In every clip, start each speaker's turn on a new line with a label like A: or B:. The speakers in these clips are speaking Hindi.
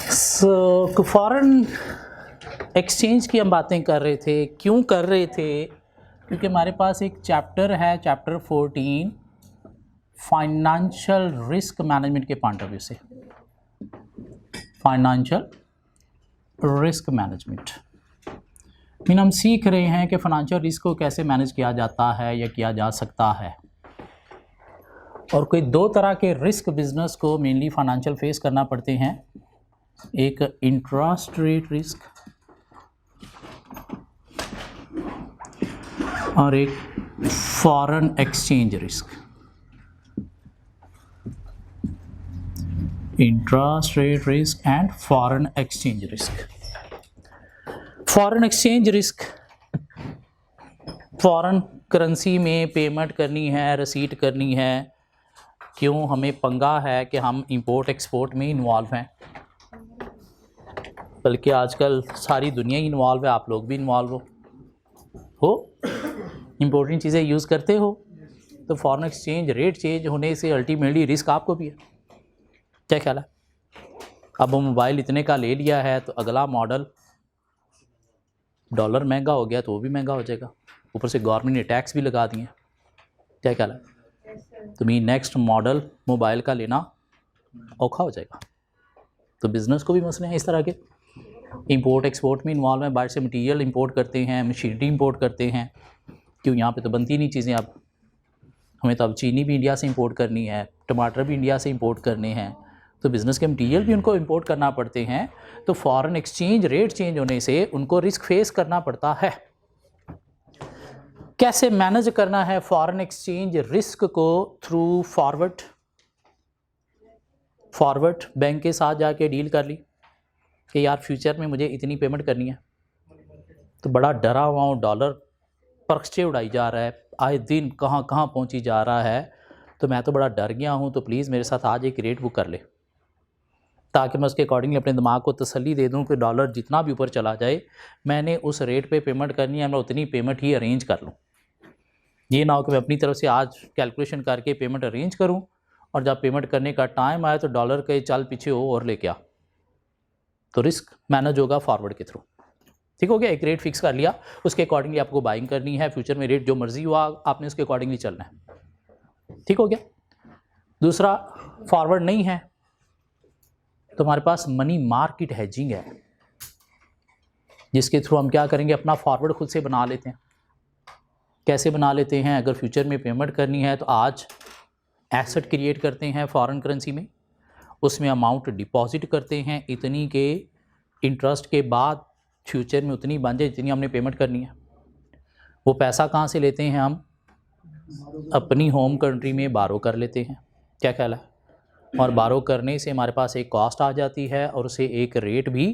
A: फॉरेन एक्सचेंज की हम बातें कर रहे थे, क्यों कर रहे थे? क्योंकि हमारे पास एक चैप्टर है, चैप्टर 14, फाइनेंशियल रिस्क मैनेजमेंट के पॉइंट ऑफ व्यू से। फाइनेंशियल रिस्क मैनेजमेंट मीन हम सीख रहे हैं कि फाइनेंशियल रिस्क को कैसे मैनेज किया जाता है या किया जा सकता है। और कोई दो तरह के रिस्क बिजनेस को मेनली फाइनेंशियल फेस करना पड़ते हैं, एक इंटरेस्ट रेट रिस्क और एक foreign exchange risk. Interest rate risk and foreign exchange risk. Foreign exchange risk, foreign currency में पेमेंट करनी है, रसीद करनी है। क्यों हमें पंगा है कि हम इंपोर्ट एक्सपोर्ट में इन्वॉल्व हैं, बल्कि आजकल सारी दुनिया ही इन्वॉल्व है, आप लोग भी इन्वॉल्व हो इम्पोर्टेंट चीज़ें यूज़ करते हो। तो फॉरेन एक्सचेंज रेट चेंज होने से अल्टीमेटली रिस्क आपको भी है। क्या ख्याल है? अब वो मोबाइल इतने का ले लिया है तो अगला मॉडल डॉलर महंगा हो गया तो वो भी महंगा हो जाएगा, ऊपर से गवर्नमेंट ने टैक्स भी लगा दिए। क्या ख्याल है? तो मी नेक्स्ट मॉडल मोबाइल का लेना औखा हो जाएगा। तो बिज़नेस को भी मसले हैं इस तरह के, इंपोर्ट एक्सपोर्ट में इन्वॉल्व है, बाहर से मटेरियल इंपोर्ट करते हैं, मशीनरी इंपोर्ट करते हैं। क्यों यहाँ पे तो बनती नहीं चीज़ें। अब हमें तो अब चीनी भी इंडिया से इंपोर्ट करनी है, टमाटर भी इंडिया से इंपोर्ट करने हैं, तो बिज़नेस के मटेरियल भी उनको इंपोर्ट करना पड़ते हैं। तो फॉरेन एक्सचेंज रेट चेंज होने से उनको रिस्क फेस करना पड़ता है। कैसे मैनेज करना है फॉरेन एक्सचेंज रिस्क को? थ्रू फॉरवर्ड बैंक के साथ जाके डील कर ली कि यार फ्यूचर में मुझे इतनी पेमेंट करनी है, तो बड़ा डरा हुआ हूँ, डॉलर पर्चे उड़ाई जा रहा है, आए दिन कहाँ कहाँ पहुँची जा रहा है, तो मैं तो बड़ा डर गया हूँ, तो प्लीज़ मेरे साथ आज एक रेट बुक कर ले, ताकि मैं उसके अकॉर्डिंगली अपने दिमाग को तसल्ली दे दूँ कि डॉलर जितना भी ऊपर चला जाए मैंने उस रेट पे पेमेंट करनी है, मैं उतनी पेमेंट ही अरेंज कर लूँ। ये ना हो कि मैं अपनी तरफ से आज कैलकुलेशन करके पेमेंट अरेंज करूँ और जब पेमेंट करने का टाइम आए तो डॉलर के चाल पीछे हो और लेके आ। तो रिस्क मैनेज होगा फॉरवर्ड के थ्रू। ठीक हो गया? एक रेट फिक्स कर लिया, उसके अकॉर्डिंगली आपको बाइंग करनी है। फ्यूचर में रेट जो मर्जी हुआ आपने उसके अकॉर्डिंगली चलना है। ठीक हो गया? दूसरा, फॉरवर्ड नहीं है तो हमारे पास मनी मार्केट हेजिंग है, जिसके थ्रू हम क्या करेंगे, अपना फॉरवर्ड खुद से बना लेते हैं। कैसे बना लेते हैं? अगर फ्यूचर में पेमेंट करनी है तो आज एसेट क्रिएट करते हैं फॉरेन करेंसी में, उसमें अमाउंट डिपॉजिट करते हैं इतनी के इंटरेस्ट के बाद फ्यूचर में उतनी बन जाए जितनी हमने पेमेंट करनी है। वो पैसा कहाँ से लेते हैं? हम अपनी होम कंट्री में बारो कर लेते हैं। क्या ख्याल है? और बारो करने से हमारे पास एक कॉस्ट आ जाती है और उसे एक रेट भी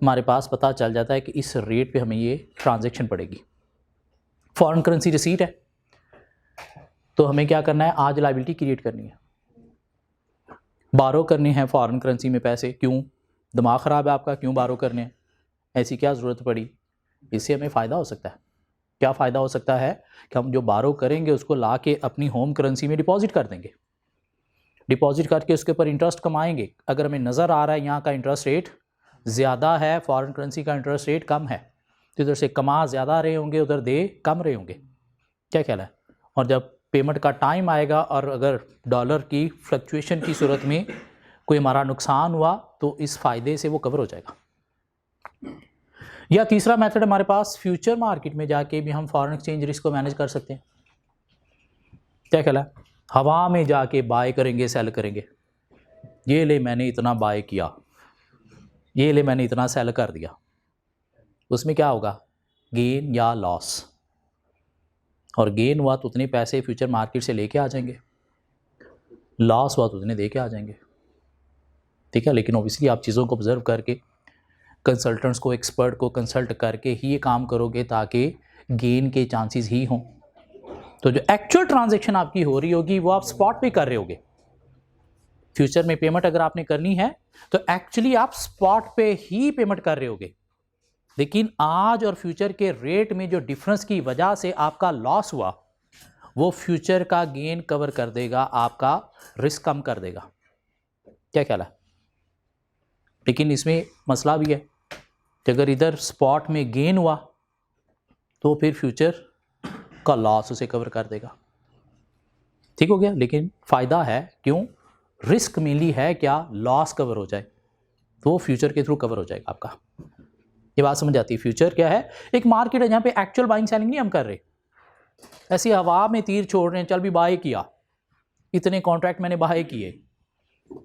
A: हमारे पास पता चल जाता है कि इस रेट पे हमें ये ट्रांजैक्शन पड़ेगी। फॉरेन करेंसी रिसीट है तो हमें क्या करना है, आज लायबिलिटी क्रिएट करनी है, बारो करने हैं फॉरेन करेंसी में पैसे। क्यों? दिमाग ख़राब है आपका, क्यों बारो करने हैं? ऐसी क्या ज़रूरत पड़ी? इससे हमें फ़ायदा हो सकता है। क्या फ़ायदा हो सकता है कि हम जो बारो करेंगे उसको ला के अपनी होम करेंसी में डिपॉजिट कर देंगे, डिपॉजिट करके उसके ऊपर इंटरेस्ट कमाएंगे। अगर हमें नज़र आ रहा है यहाँ का इंटरेस्ट रेट ज़्यादा है, फॉरेन करेंसी का इंटरेस्ट रेट कम है, तो इधर से कमा ज़्यादा रहे होंगे, उधर दे कम रहे होंगे। क्या ख्याल है? और जब पेमेंट का टाइम आएगा और अगर डॉलर की फ्लक्चुएशन की सूरत में कोई हमारा नुकसान हुआ तो इस फ़ायदे से वो कवर हो जाएगा। या तीसरा मेथड हमारे पास, फ्यूचर मार्केट में जाके भी हम फॉरेन एक्सचेंज रिस्क को मैनेज कर सकते हैं। क्या ख्याल है? हवा में जाके बाय करेंगे, सेल करेंगे, ये ले मैंने इतना बाय किया, ये ले मैंने इतना सेल कर दिया। उसमें क्या होगा, गेन या लॉस। और गेन हुआ तो उतने पैसे फ्यूचर मार्केट से लेके आ जाएंगे, लॉस हुआ तो उतने दे के आ जाएंगे। ठीक है? लेकिन ऑब्वियसली आप चीज़ों को ऑब्जर्व करके, कंसल्टेंट्स को, एक्सपर्ट को कंसल्ट करके ही ये काम करोगे ताकि गेन के चांसेस ही हों। तो जो एक्चुअल ट्रांजैक्शन आपकी हो रही होगी वो आप स्पॉट पे कर रहे होगे। फ्यूचर में पेमेंट अगर आपने करनी है तो एक्चुअली आप स्पॉट पे ही पेमेंट कर रहे होगे, लेकिन आज और फ्यूचर के रेट में जो डिफरेंस की वजह से आपका लॉस हुआ वो फ्यूचर का गेन कवर कर देगा, आपका रिस्क कम कर देगा। क्या ख्याल है? लेकिन इसमें मसला भी है कि अगर इधर स्पॉट में गेन हुआ तो फिर फ्यूचर का लॉस उसे कवर कर देगा। ठीक हो गया। लेकिन फ़ायदा है, क्यों? रिस्क मेनली है क्या, लॉस कवर हो जाए, तो वो फ्यूचर के थ्रू कवर हो जाएगा आपका। ये बात समझ आती है। फ्यूचर क्या है? एक मार्केट है जहाँ पे एक्चुअल बाइंग सेलिंग नहीं हम कर रहे, ऐसी हवा में तीर छोड़ रहे हैं, चल भी बाय किया, इतने कॉन्ट्रैक्ट मैंने बाय किए,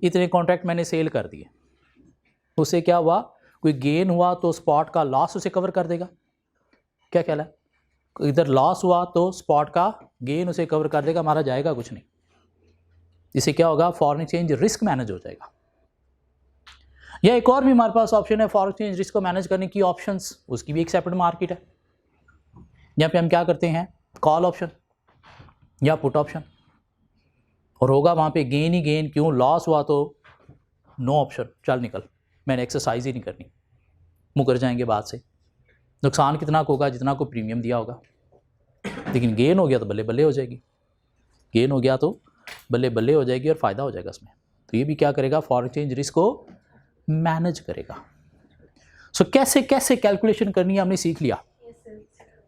A: इतने कॉन्ट्रैक्ट मैंने सेल कर दिए, उससे क्या हुआ? कोई गेन हुआ तो स्पॉट का लॉस उसे कवर कर देगा। क्या ख्याल है? इधर लॉस हुआ तो स्पॉट का गेन उसे कवर कर देगा, हमारा जाएगा कुछ नहीं। इससे क्या होगा? फॉरेन एक्सचेंज रिस्क मैनेज हो जाएगा। या एक और भी हमारे पास ऑप्शन है फॉरेन एक्सचेंज रिस्क को मैनेज करने की, ऑप्शंस, उसकी भी एक सेपरेट मार्केट है। यहाँ पे हम क्या करते हैं? कॉल ऑप्शन या पुट ऑप्शन, और होगा वहाँ पे गेन ही गेन। क्यों? लॉस हुआ तो नो ऑप्शन, चल निकल, मैंने एक्सरसाइज ही नहीं करनी, मुकर जाएंगे बात से। नुकसान कितना को होगा? जितना को प्रीमियम दिया होगा। लेकिन गेन हो गया तो बल्ले बल्ले हो जाएगी, गेन हो गया तो बल्ले बल्ले हो जाएगी और फ़ायदा हो जाएगा इसमें। तो ये भी क्या करेगा? फॉरेन एक्सचेंज रिस्क को मैनेज करेगा। सो कैसे कैसे कैलकुलेशन करनी है हमने सीख लिया,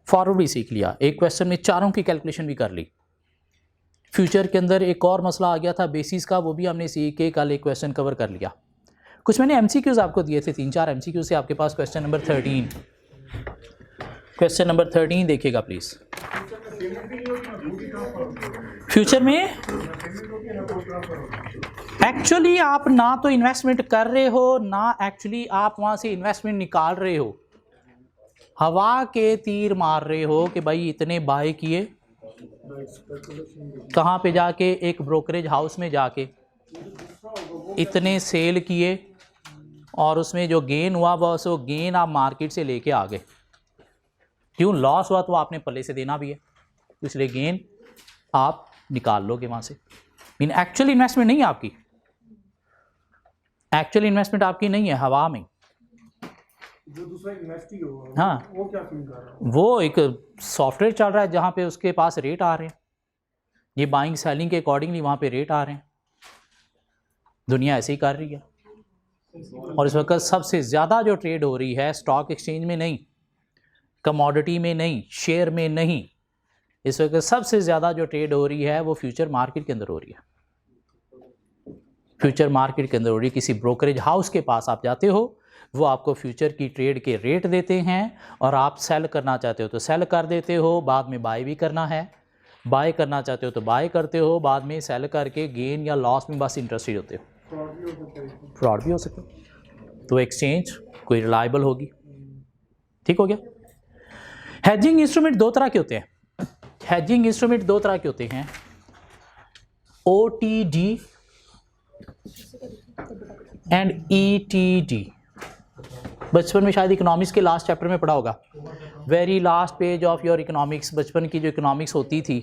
A: फॉरवर्ड भी सीख लिया, एक क्वेश्चन में चारों की कैलकुलेशन भी कर ली। फ्यूचर के अंदर एक और मसला आ गया था बेसिस का, वो भी हमने सीख के कल एक क्वेश्चन कवर कर लिया। कुछ मैंने एमसीक्यूज आपको दिए थे, 3-4 एमसीक्यूज से आपके पास। क्वेश्चन नंबर 13, क्वेश्चन नंबर 13 देखिएगा प्लीज। फ्यूचर में एक्चुअली आप ना तो इन्वेस्टमेंट कर रहे हो, ना एक्चुअली आप वहां से इन्वेस्टमेंट निकाल रहे हो, हवा के तीर मार रहे हो कि भाई इतने बाय किए, कहाँ पे जाके? एक ब्रोकरेज हाउस में जाके इतने सेल किए, और उसमें जो गेन हुआ बस वो गेन आप मार्केट से लेके आ गए। क्यों? लॉस हुआ तो आपने पल्ले से देना भी है, इसलिए गेन आप निकाल लोगे वहां से। मीन एक्चुअल इन्वेस्टमेंट नहीं है आपकी, एक्चुअल इन्वेस्टमेंट आपकी नहीं है, हवा में।
B: जो दूसरा इन्वेस्ट ही होगा,
A: हाँ,
B: वो क्या फील कर रहा है?
A: वो एक सॉफ्टवेयर चल रहा है जहाँ पे उसके पास रेट आ रहे हैं, ये बाइंग सेलिंग के अकॉर्डिंगली वहाँ पे रेट आ रहे हैं। दुनिया ऐसे ही कर रही है, और इस वक्त सबसे ज़्यादा जो ट्रेड हो रही है स्टॉक एक्सचेंज में नहीं, कमोडिटी में नहीं, शेयर में नहीं, इस वक्त सबसे ज़्यादा जो ट्रेड हो रही है वो फ्यूचर मार्केट के अंदर हो रही है। फ्यूचर मार्केट के अंदर हो रही है। किसी ब्रोकरेज हाउस के पास आप जाते हो, वो आपको फ्यूचर की ट्रेड के रेट देते हैं, और आप सेल करना चाहते हो तो सेल कर देते हो, बाद में बाय भी करना है, बाय करना चाहते हो तो बाय करते हो, बाद में सेल करके गेन या लॉस में बस इंटरेस्टेड होते हो। फ्रॉड भी हो सकता है। तो एक्सचेंज कोई रिलायबल होगी। ठीक हो गया। हेजिंग इंस्ट्रूमेंट दो तरह के होते हैं, हेजिंग इंस्ट्रूमेंट दो तरह के होते हैं, OTD एंड ETD। बचपन में शायद इकोनॉमिक्स के लास्ट चैप्टर में पढ़ा होगा, very last page of your economics. बचपन की जो इकोनॉमिक्स होती थी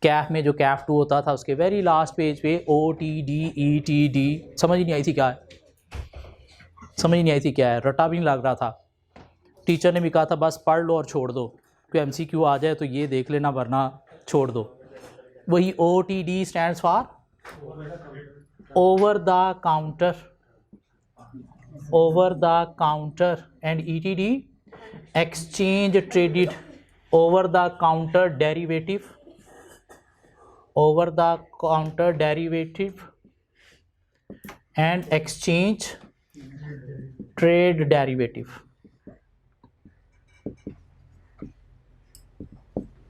A: कैफ में, जो कैफ 2 होता था, उसके वेरी लास्ट पेज पे OTD ETD, समझ ही नहीं आई थी क्या है, समझ ही नहीं आई थी क्या है, रट्टा भी नहीं लग रहा था। टीचर ने भी कहा था बस पढ़ लो और छोड़ दो, कोई MCQ आ जाए तो ये देख लेना वरना छोड़ दो। वही OTD stands for over the counter, over the counter, and ETD exchange traded, over the counter derivative, over the counter derivative and exchange trade derivative.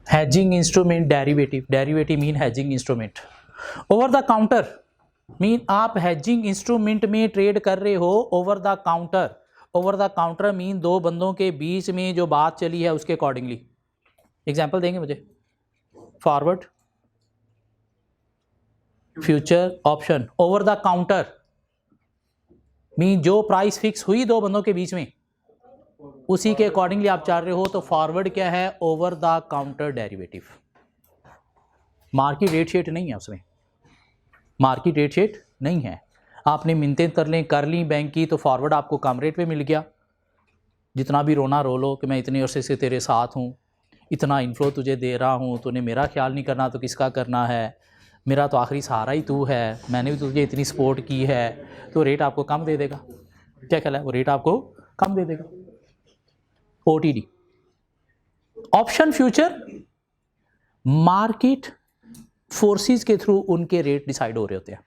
A: hedging instrument derivative, derivative mean hedging instrument। over the counter mean आप hedging instrument में ट्रेड कर रहे हो over the counter, over the counter mean दो बंदों के बीच में जो बात चली है उसके अकॉर्डिंगली। एग्जाम्पल देंगे मुझे? Forward, future, option. Over the counter mean जो प्राइस फिक्स हुई दो बंदों के बीच में उसी के अकॉर्डिंगली आप चाह रहे हो, तो फॉरवर्ड क्या है? Over the counter derivative. Market rate set नहीं है उसमें, मार्केट रेट शेट नहीं है। आपने मिन्नतें कर ली बैंक की तो फॉरवर्ड आपको कम रेट पे मिल गया, जितना भी रोना रो लो कि मैं इतने अरसे से तेरे साथ हूँ, इतना इन्फ्लो तुझे दे रहा हूँ, तूने मेरा ख्याल नहीं करना तो किसका करना है, मेरा तो आखिरी सहारा ही तू है, मैंने भी तुझे इतनी सपोर्ट की है, तो रेट आपको कम दे देगा। क्या ख्याल है, वो रेट आपको कम दे देगा। OTD option future, market forces के थ्रू उनके रेट डिसाइड हो रहे होते हैं,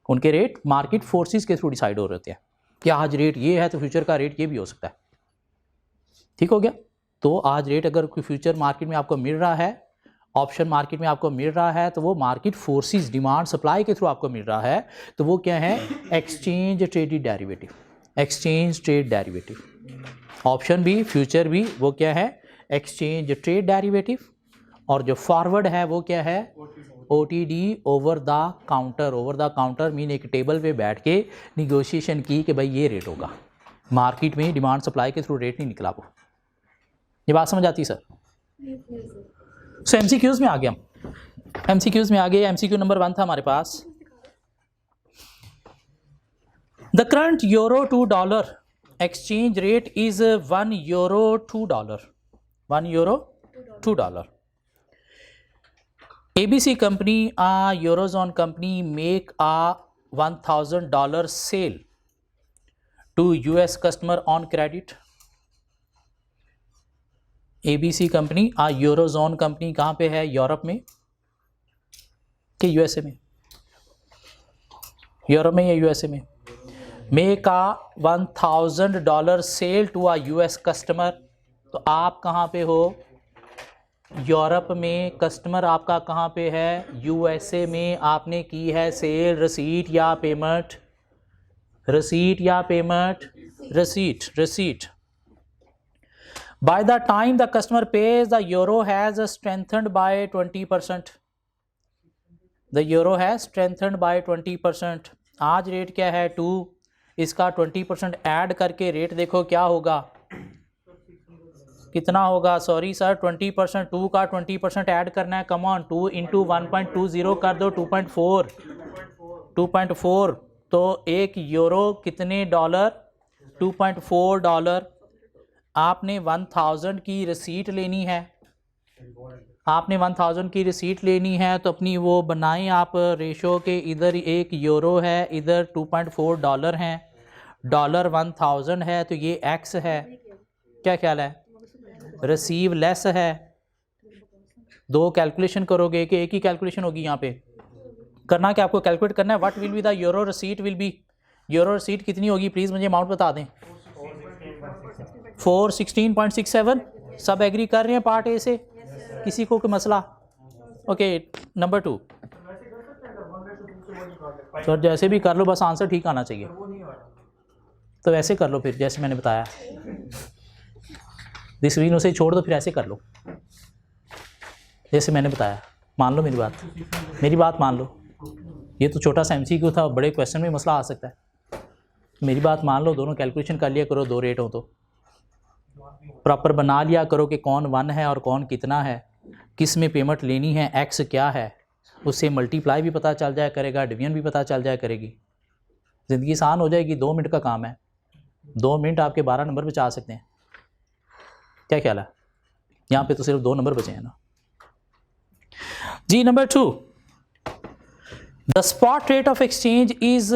A: उनके रेट मार्केट फोर्सेस के थ्रू डिसाइड हो रहे होते हैं कि आज रेट ये है तो फ्यूचर का रेट ये भी हो सकता है। ठीक हो गया। तो आज रेट अगर कोई फ्यूचर मार्केट में आपको मिल रहा है, ऑप्शन मार्केट में आपको मिल रहा है, तो वो मार्केट फोर्सेस डिमांड सप्लाई के थ्रू आपको मिल रहा है, तो वो क्या है, exchange traded derivative, exchange trade derivative. Option भी फ्यूचर भी वो क्या है, एक्सचेंज ट्रेड डेरिवेटिव। और जो फॉरवर्ड है वो क्या है, OTD, over the counter. Over the counter mean एक टेबल पे बैठ के निगोशिएशन की कि भाई ये रेट होगा, मार्केट में डिमांड सप्लाई के थ्रू रेट नहीं निकला वो। ये बात समझ आती है सर? सो MCQs में आ गए हम, MCQs में आ गए। MCQ नंबर 1 था हमारे पास, the current euro to dollar exchange rate is €1 to $2, €1 to $2। ABC company, a Eurozone company, make a $1,000 sale to US customer on credit। ABC company, a eurozone company कहाँ पे है, यूरोप में कि USA में, यूरोप में या USA में। Make a $1,000 sale to a US customer, तो आप कहाँ पे हो, यूरोप में, कस्टमर आपका कहाँ पे है, USA में। आपने की है सेल, रसीट या पेमेंट, रसीट या payment, receipt, receipt. By the time the customer pays, the euro has strengthened by 20%. The euro has strengthened by 20%. आज रेट क्या है 2, इसका 20% ऐड करके रेट देखो क्या होगा, कितना होगा, सॉरी सर 20%, 2 का 20% ऐड करना है, कम ऑन, 2 × 1.20 कर दो 2.4, 2.4। तो एक यूरो कितने डॉलर, $2.4। आपने 1000 की रसीट लेनी है, आपने 1000 की रसीट लेनी है, तो अपनी वो बनाएं आप रेशो के, इधर 1 यूरो है, इधर $2.4 हैं, डॉलर 1000 है, तो ये x है। क्या ख्याल है, रिसीव लेस है। 2 कैलकुलेशन करोगे कि एक ही कैलकुलेशन होगी, यहाँ पे करना क्या आपको, कैलकुलेट करना है what will be the euro receipt will be. Euro receipt कितनी होगी, प्लीज़ मुझे अमाउंट बता दें। 416.67। सब एग्री कर रहे हैं पार्ट ए से, किसी को कोई मसला? ओके, नंबर 2 सर जैसे भी कर लो, बस आंसर ठीक आना चाहिए। तो वैसे कर लो फिर, जैसे मैंने बताया, स्क्रीन उसे छोड़ दो, फिर ऐसे कर लो जैसे मैंने बताया। मान लो मेरी बात, मेरी बात मान लो। ये तो छोटा सा MCQ था, बड़े क्वेश्चन में मसला आ सकता है। मेरी बात मान लो, दोनों कैलकुलेशन कर लिया करो, 2 रेट हो तो प्रॉपर बना लिया करो कि कौन 1 है और कौन कितना है, किस में पेमेंट लेनी है, x क्या है, उससे मल्टीप्लाई भी पता चल जाया करेगा, डिवीजन भी पता चल जाया करेगी, ज़िंदगी आसान हो जाएगी। 2 मिनट का काम है, 2 मिनट आपके 12 नंबर बचा सकते हैं। क्या ख्याल है, यहाँ पे तो सिर्फ 2 नंबर बचे हैं ना जी। Number 2, the spot rate of exchange is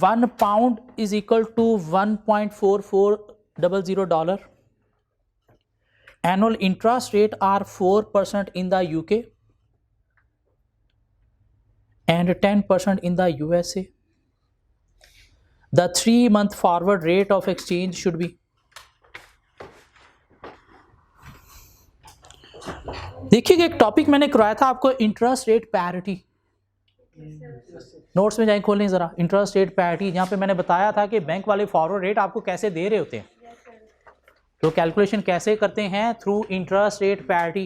A: £1 is equal to $1.4400। Annual interest rate are 4% in the UK and 10% in the USA. The 3-month forward rate of exchange should be। देखिए एक टॉपिक मैंने करवाया था आपको, इंटरेस्ट रेट पैरिटी। नोट्स में जाएं, खोलें ज़रा, इंटरेस्ट रेट पैरिटी, जहाँ पे मैंने बताया था कि बैंक वाले फॉरवर्ड रेट आपको कैसे दे रहे होते हैं, तो कैलकुलेशन कैसे करते हैं, थ्रू इंटरेस्ट रेट पैरिटी।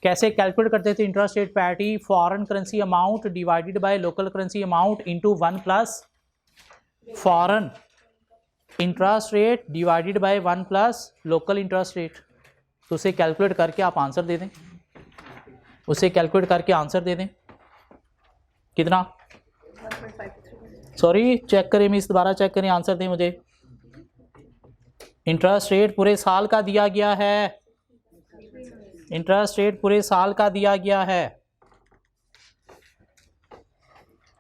A: कैसे कैलकुलेट करते थे interest rate parity, foreign currency amount divided by local currency amount into 1 plus foreign interest rate divided by 1 plus local interest rate. तो उसे कैलकुलेट करके आप आंसर दे दें, उसे कैलकुलेट करके आंसर दे दें कितना, सॉरी चेक करें मिस, दोबारा चेक करें, आंसर दें मुझे। इंटरेस्ट रेट पूरे साल का दिया गया है, इंटरेस्ट रेट पूरे साल का दिया गया है,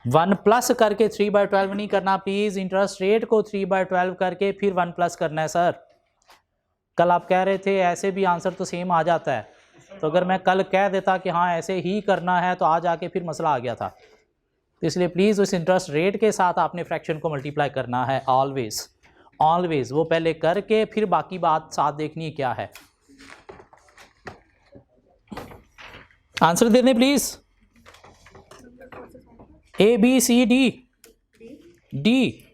A: 1 प्लस करके 3/12 नहीं करना प्लीज़, इंटरेस्ट रेट को 3/12 करके फिर 1 प्लस करना है सर। कल आप कह रहे थे ऐसे भी आंसर तो सेम आ जाता है, तो अगर मैं कल कह देता कि हाँ ऐसे ही करना है तो आज आके फिर मसला आ गया था। तो इसलिए प्लीज़ उस इंटरेस्ट रेट के साथ आपने फ्रैक्शन को मल्टीप्लाई करना है ऑलवेज ऑलवेज, वो पहले करके फिर बाकी बात साथ देखनी है क्या है। आंसर दे दें please. A B C D D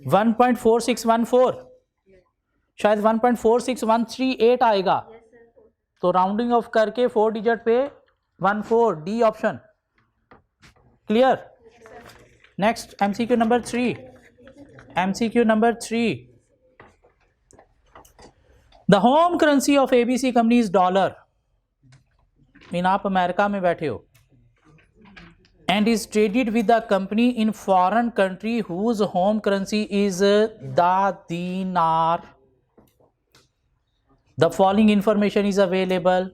A: 1.4614, शायद 1.46138 आएगा, तो राउंडिंग ऑफ करके 4 डिजिट पे 14, D option. Clear. Next MCQ number 3, MCQ number 3, the home currency of ABC company is dollar. Mean आप अमेरिका में बैठे हो and is traded with the company in foreign country whose home currency is the dinar. The following information is available.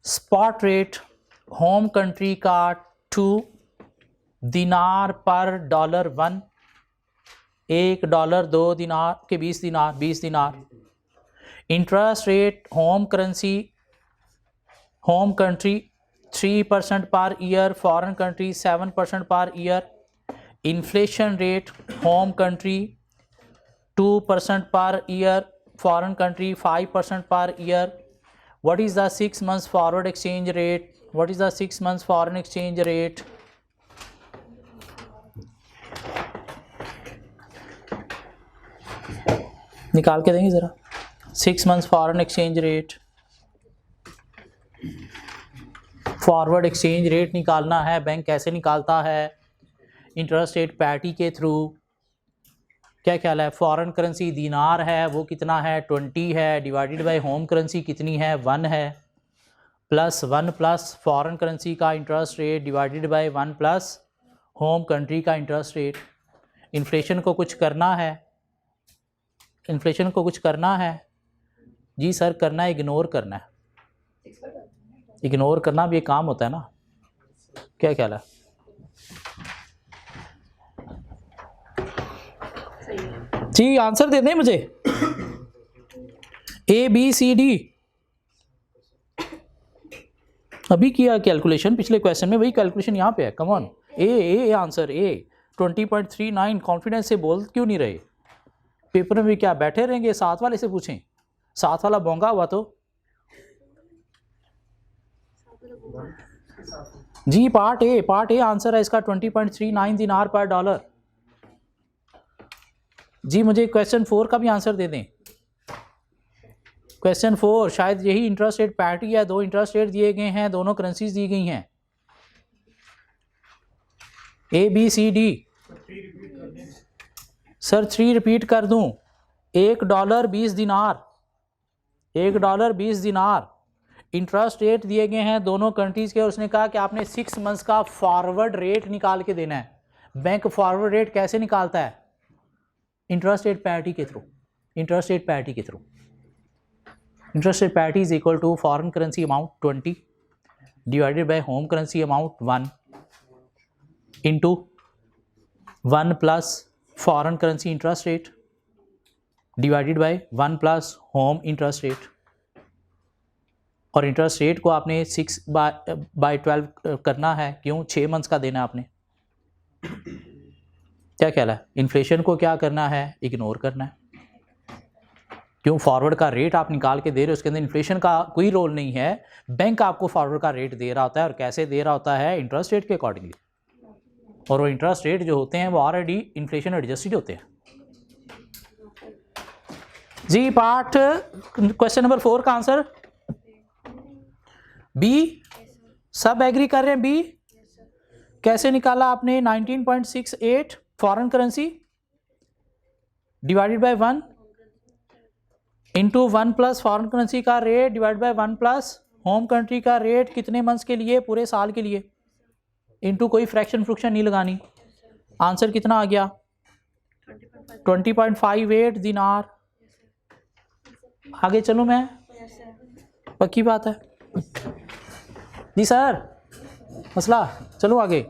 A: Spot rate home country का 2 दिनार पर $1, $1, 2 दिनार के 20 दिनार, 20 दिनार। Interest rate home currency home country 3% per year, foreign country 7% per year. Inflation rate home country 2% per year, foreign country 5% per year. What is the 6 months forward exchange rate? What is the 6 months foreign exchange rate? निकाल के देंगे ज़रा। 6 months foreign exchange rate, forward exchange rate निकालना है। बैंक कैसे निकालता है? इंटरेस्ट रेट पैरिटी के थ्रू। क्या ख्याल है? फॉरेन करेंसी दीनार है, वो कितना है? 20 है, डिवाइडेड बाय होम करेंसी कितनी है? 1 है, प्लस 1 प्लस फॉरेन करेंसी का interest rate divided by 1 plus home country का इंटरेस्ट रेट। इन्फ्लेशन को कुछ करना है, इन्फ्लेशन को कुछ करना है जी सर, करना है, इग्नोर करना है। इग्नोर करना भी एक काम होता है ना। क्या ख्याल है? जी आंसर दे दें मुझे। ए बी सी डी अभी किया कैलकुलेशन, पिछले क्वेश्चन में वही कैलकुलेशन यहाँ पे है। Come on, A answer A 20.39। Confidence से बोल क्यों नहीं रहे? पेपर में भी क्या बैठे रहेंगे? साथ वाले से पूछें, साथ वाला बोंगा हुआ तो जी। पार्ट ए आंसर है इसका 20.39 दिनार पर डॉलर। जी मुझे क्वेश्चन 4 का भी आंसर दे दें। क्वेश्चन 4 शायद यही इंटरेस्ट रेट पैरिटी है। 2 इंटरेस्ट रेट दिए गए हैं, दोनों करेंसीज दी गई हैं, A B C D. Sir 3 repeat कर दूं। $1 20 दिनार, $1 20 दिनार। इंटरेस्ट रेट दिए गए हैं दोनों कंट्रीज़ के, और उसने कहा कि आपने 6 months का फॉरवर्ड रेट निकाल के देना है। बैंक फॉरवर्ड रेट कैसे निकालता है? इंटरेस्ट रेट पैरिटी के थ्रू। इंटरेस्ट रेट पैरिटी के थ्रू। Interest rate parity is equal to foreign currency amount 20 divided by home currency amount 1 into 1 plus foreign currency interest rate divided by 1 plus home interest rate. और इंटरेस्ट रेट को आपने 6/12 करना है। क्यों? 6 months का देना है आपने। क्या ख्याल है? इन्फ्लेशन को क्या करना है? इग्नोर करना है। क्यों? फॉरवर्ड का रेट आप निकाल के दे रहे हो, उसके अंदर इन्फ्लेशन का कोई रोल नहीं है। बैंक आपको फॉरवर्ड का रेट दे रहा होता है, और कैसे दे रहा होता है? इंटरेस्ट रेट के अकॉर्डिंगली। और वो इंटरेस्ट रेट जो होते हैं वो ऑलरेडी इन्फ्लेशन एडजस्टेड होते हैं। जी पार्ट क्वेश्चन नंबर 4 का आंसर बी। सब एग्री कर रहे हैं बी? कैसे निकाला आपने? 19.68 foreign currency divided by 1 into 1 plus foreign currency का rate divide by 1 plus home country का रेट। कितने मंथ्स के लिए? पूरे साल के लिए। इंटू कोई फ्रैक्शन फ्रुक्शन नहीं लगानी। आंसर कितना आ गया? 20.58 दिनार। आगे चलूँ मैं? पक्की बात है जी सर, मसला। चलो आगे।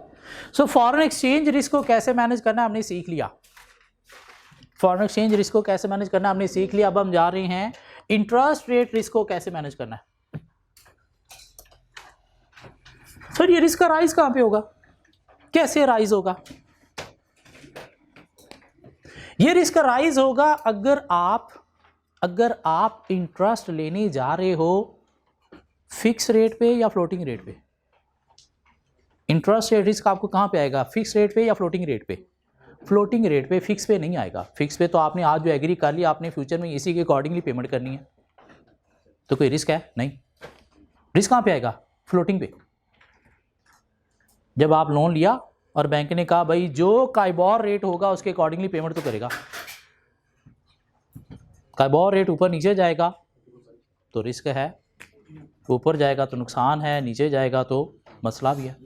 A: सो फॉरेन एक्सचेंज रिस्क को कैसे मैनेज करना है हमने सीख लिया। फॉरेन एक्सचेंज रिस्क को कैसे मैनेज करना हमने सीख लिया। अब हम जा रहे हैं इंटरेस्ट रेट रिस्क को कैसे मैनेज करना है। सर ये रिस्क का राइज कहां पे होगा, कैसे राइज होगा? ये रिस्क राइज होगा अगर आप इंटरेस्ट लेने जा रहे हो फिक्स रेट पे या फ्लोटिंग रेट पे। इंटरेस्ट रेट रिस्क आपको कहां पे आएगा, फिक्स रेट पे या फ्लोटिंग रेट पे? फ्लोटिंग रेट पे, फिक्स पे नहीं आएगा। फिक्स पे तो आपने आज जो एग्री कर लिया, आपने फ्यूचर में इसी के अकॉर्डिंगली पेमेंट करनी है, तो कोई रिस्क है नहीं। रिस्क कहां पे आएगा, फ्लोटिंग पे। जब आप लोन लिया और बैंक ने कहा भाई जो काइबोर रेट होगा उसके अकॉर्डिंगली पेमेंट तो करेगा। काइबोर रेट ऊपर नीचे जाएगा तो रिस्क है, ऊपर जाएगा तो नुकसान है, नीचे जाएगा तो मसला भी है।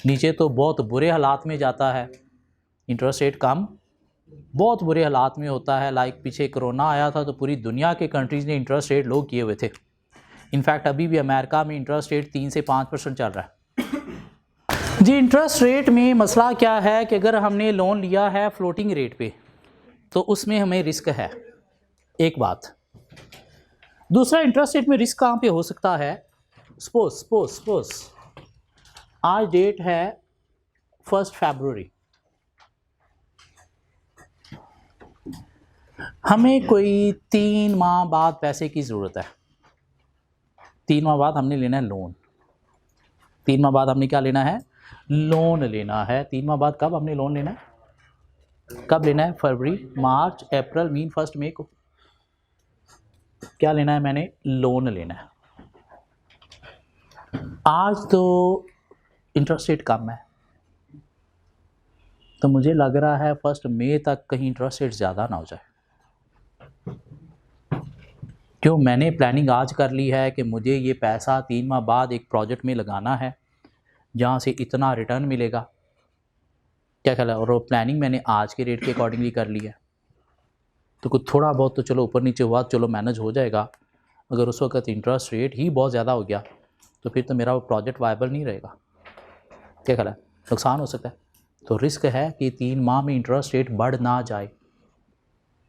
A: नीचे तो बहुत बुरे हालात में जाता है, इंटरेस्ट रेट कम बहुत बुरे हालात में होता है। लाइक पीछे कोरोना आया था तो पूरी दुनिया के कंट्रीज़ ने इंटरेस्ट रेट लो किए हुए थे। इनफैक्ट अभी भी अमेरिका में इंटरेस्ट रेट 3 से 5% चल रहा है जी। इंटरेस्ट रेट में मसला क्या है कि अगर हमने लोन लिया है फ्लोटिंग रेट पे तो उसमें हमें रिस्क है, एक बात। दूसरा, इंटरेस्ट रेट में रिस्क कहाँ पे हो सकता है। सपोज आज डेट है 1 फरवरी, हमें कोई 3 माह बाद पैसे की ज़रूरत है। 3 माह बाद हमने लेना है लोन। 3 माह बाद हमने क्या लेना है, लोन लेना है। 3 माह बाद कब हमने लोन लेना है, कब लेना है, फरवरी, मार्च, अप्रैल, मीन 1 मई को क्या लेना है, मैंने लोन लेना है। आज तो इंटरेस्ट रेट कम है तो मुझे लग रहा है 1 मई तक कहीं इंटरेस्ट रेट ज़्यादा ना हो जाए। क्यों, मैंने प्लानिंग आज कर ली है कि मुझे ये पैसा 3 माह बाद एक प्रोजेक्ट में लगाना है जहाँ से इतना रिटर्न मिलेगा। क्या ख्याल है, और वो प्लानिंग मैंने आज के रेट के अकॉर्डिंगली कर ली है। तो कुछ थोड़ा बहुत तो चलो ऊपर नीचे हुआ, चलो मैनेज हो जाएगा। अगर उस वक्त इंटरेस्ट रेट ही बहुत ज़्यादा हो गया तो फिर तो मेरा वो प्रोजेक्ट वायबल नहीं रहेगा। क्या ख्याल है, नुकसान हो सकता है। तो रिस्क है कि 3 माह में इंटरेस्ट रेट बढ़ ना जाए।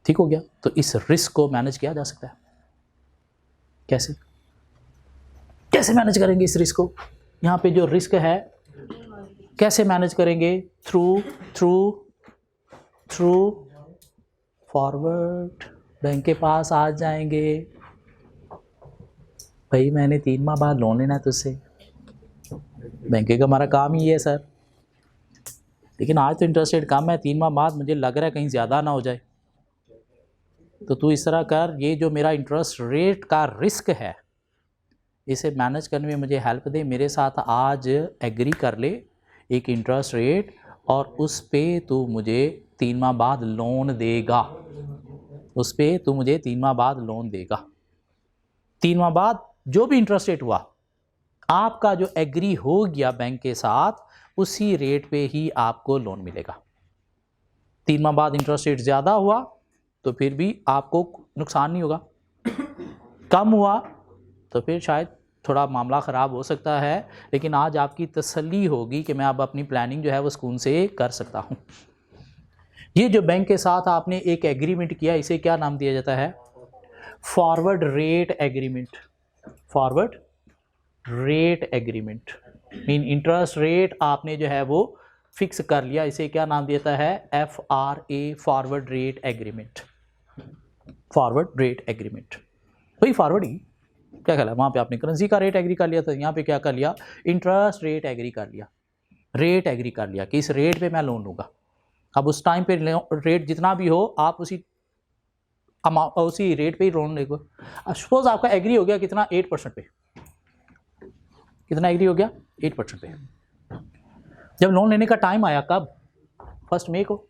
A: ठीक हो गया, तो इस रिस्क को मैनेज किया जा सकता है। कैसे मैनेज करेंगे इस रिस्क को। यहाँ पे जो रिस्क है कैसे मैनेज करेंगे, थ्रू फॉरवर्ड। बैंक के पास आ जाएंगे, भाई मैंने 3 माह बाद लोन लेना है तुझसे। बैंक का हमारा काम ही है सर, लेकिन आज तो इंटरेस्ट रेट कम है, 3 माह बाद मुझे लग रहा है कहीं ज़्यादा ना हो जाए, तो तू इस तरह कर, ये जो मेरा इंटरेस्ट रेट का रिस्क है इसे मैनेज करने में मुझे हेल्प दे। मेरे साथ आज एग्री कर ले एक इंटरेस्ट रेट और उस पे तू मुझे 3 माह बाद लोन देगा। उस पे तू मुझे 3 माह बाद लोन देगा। 3 माह बाद जो भी इंटरेस्ट रेट हुआ, आपका जो एग्री हो गया बैंक के साथ, उसी रेट पे ही आपको लोन मिलेगा। 3 माह बाद इंटरेस्ट रेट ज़्यादा हुआ तो फिर भी आपको नुकसान नहीं होगा, कम हुआ तो फिर शायद थोड़ा मामला ख़राब हो सकता है, लेकिन आज आपकी तसल्ली होगी कि मैं अब अपनी प्लानिंग जो है वो सुकून से कर सकता हूँ। ये जो बैंक के साथ आपने एक एग्रीमेंट किया, इसे क्या नाम दिया जाता है, forward rate agreement. Forward rate agreement mean interest rate आपने जो है वो फिक्स कर लिया, इसे क्या नाम देता है, FRA, forward rate agreement. Forward rate agreement वही फॉरवर्ड ही, क्या ख्याल है। वहाँ पे आपने करेंसी का रेट एग्री कर लिया था, यहाँ पे क्या कर लिया, इंटरेस्ट रेट एग्री कर लिया, रेट एग्री कर लिया कि इस रेट पे मैं लोन लूँगा। अब उस टाइम पे रेट जितना भी हो आप उसी रेट पे ही लोन लेगा। सपोज आपका एग्री हो गया कितना, 8% पे। कितना एग्री हो गया, 8% पे। जब लोन लेने का टाइम आया, कब, 1 मई को।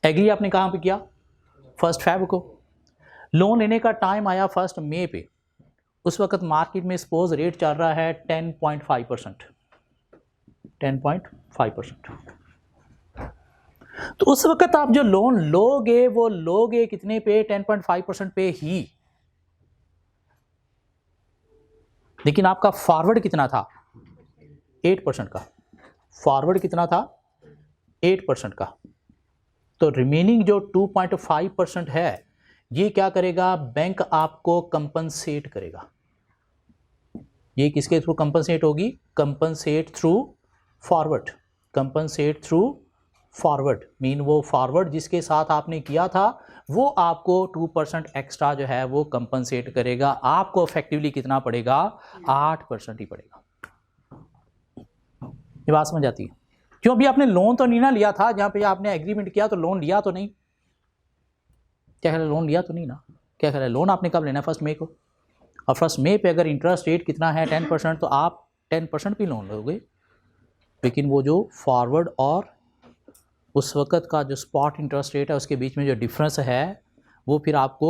A: एग्री आपने कहाँ पे किया, 1 फरवरी को। लोन लेने का टाइम आया 1 मई पे। उस वक्त मार्केट में सपोज रेट चल रहा है 10.5%। 10.5%। तो उस वक्त आप जो लोन लोगे वो लोगे कितने पे, 10.5% पे ही। लेकिन आपका फॉरवर्ड कितना था, 8% का। फॉरवर्ड कितना था 8% का, तो रिमेनिंग जो 2.5% है ये क्या करेगा, बैंक आपको कंपनसेट करेगा। ये किसके थ्रू कंपनसेट होगी, compensate through forward, compensate through forward mean वो फॉरवर्ड जिसके साथ आपने किया था वो आपको 2% एक्स्ट्रा जो है वो कंपनसेट करेगा। आपको इफेक्टिवली कितना पड़ेगा, 8% ही पड़ेगा। ये बात समझ आती है? क्यों, अभी आपने लोन तो नहीं ना लिया था, जहां पे आपने एग्रीमेंट किया तो लोन लिया तो नहीं, क्या ख्याल है, लोन लिया तो नहीं ना, क्या ख्याल है, लोन आपने कब लेना है, 1 मई को, और 1 मई पे अगर इंटरेस्ट रेट कितना है 10%, तो आप 10% भी लोन लोगे, लेकिन वो जो फॉरवर्ड और उस वक़्त का जो स्पॉट इंटरेस्ट रेट है उसके बीच में जो डिफरेंस है वो फिर आपको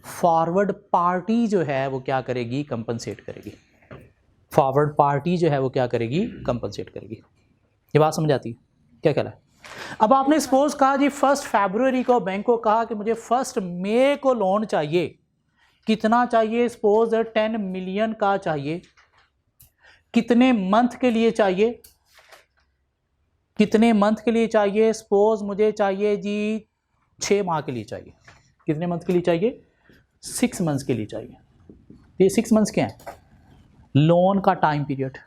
A: फॉरवर्ड पार्टी जो है वो क्या करेगी, कंपनसेट करेगी। फॉरवर्ड पार्टी जो है वो क्या करेगी, कंपनसेट करेगी। ये बात समझ आती है? क्या कहना है? अब आपने सपोज कहा जी 1 फरवरी को बैंक को कहा कि मुझे 1 मई को लोन चाहिए, कितना चाहिए, सपोज 10 मिलियन का चाहिए, कितने मंथ के लिए चाहिए, कितने मंथ के लिए चाहिए, सपोज मुझे चाहिए जी 6 माह के लिए चाहिए। कितने मंथ के लिए चाहिए, 6 मंथ्स के लिए चाहिए। ये 6 मंथ्स क्या है, लोन का टाइम पीरियड,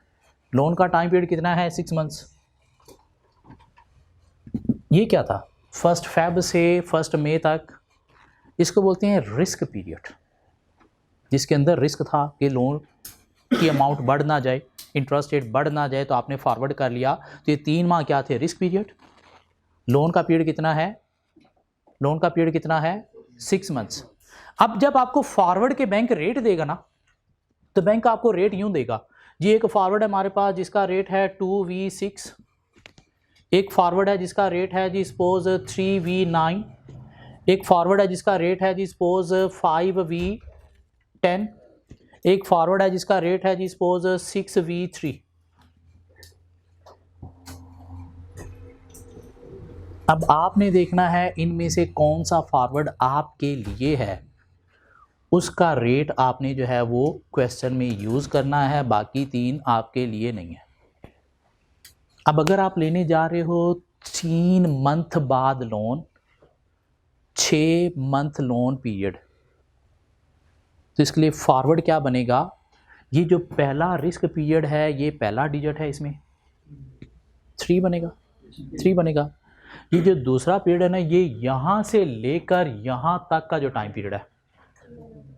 A: लोन का टाइम पीरियड कितना है, 6 मंथ्स। ये क्या था, 1 फेब से 1 मई तक, इसको बोलते हैं रिस्क पीरियड, जिसके अंदर रिस्क था कि लोन की अमाउंट बढ़ ना जाए, इंटरेस्ट रेट बढ़ ना जाए, तो आपने फॉरवर्ड कर लिया। तो ये 3 माह क्या थे, रिस्क पीरियड। लोन का पीरियड कितना है, लोन का पीरियड कितना है, 6 मंथ्स। अब जब आपको फॉरवर्ड के बैंक रेट देगा ना, तो बैंक आपको रेट यूं देगा जी, एक फॉरवर्ड है हमारे पास जिसका रेट है 2V6, एक फॉरवर्ड है जिसका रेट है जी सपोज 3V9, एक फॉरवर्ड है जिसका रेट है जी सपोज 5V10, एक फॉरवर्ड है जिसका रेट है जी सपोज 6V3। अब आपने देखना है इनमें से कौन सा फॉरवर्ड आपके लिए है, उसका रेट आपने जो है वो क्वेश्चन में यूज़ करना है, बाकी 3 आपके लिए नहीं है। अब अगर आप लेने जा रहे हो 3 मंथ बाद लोन, 6 मंथ लोन पीरियड, तो इसके लिए फॉरवर्ड क्या बनेगा, ये जो पहला रिस्क पीरियड है ये पहला डिजिट है, इसमें 3 बनेगा, 3 बनेगा। ये जो दूसरा पीरियड है ना, ये यहाँ से लेकर यहाँ तक का जो टाइम पीरियड है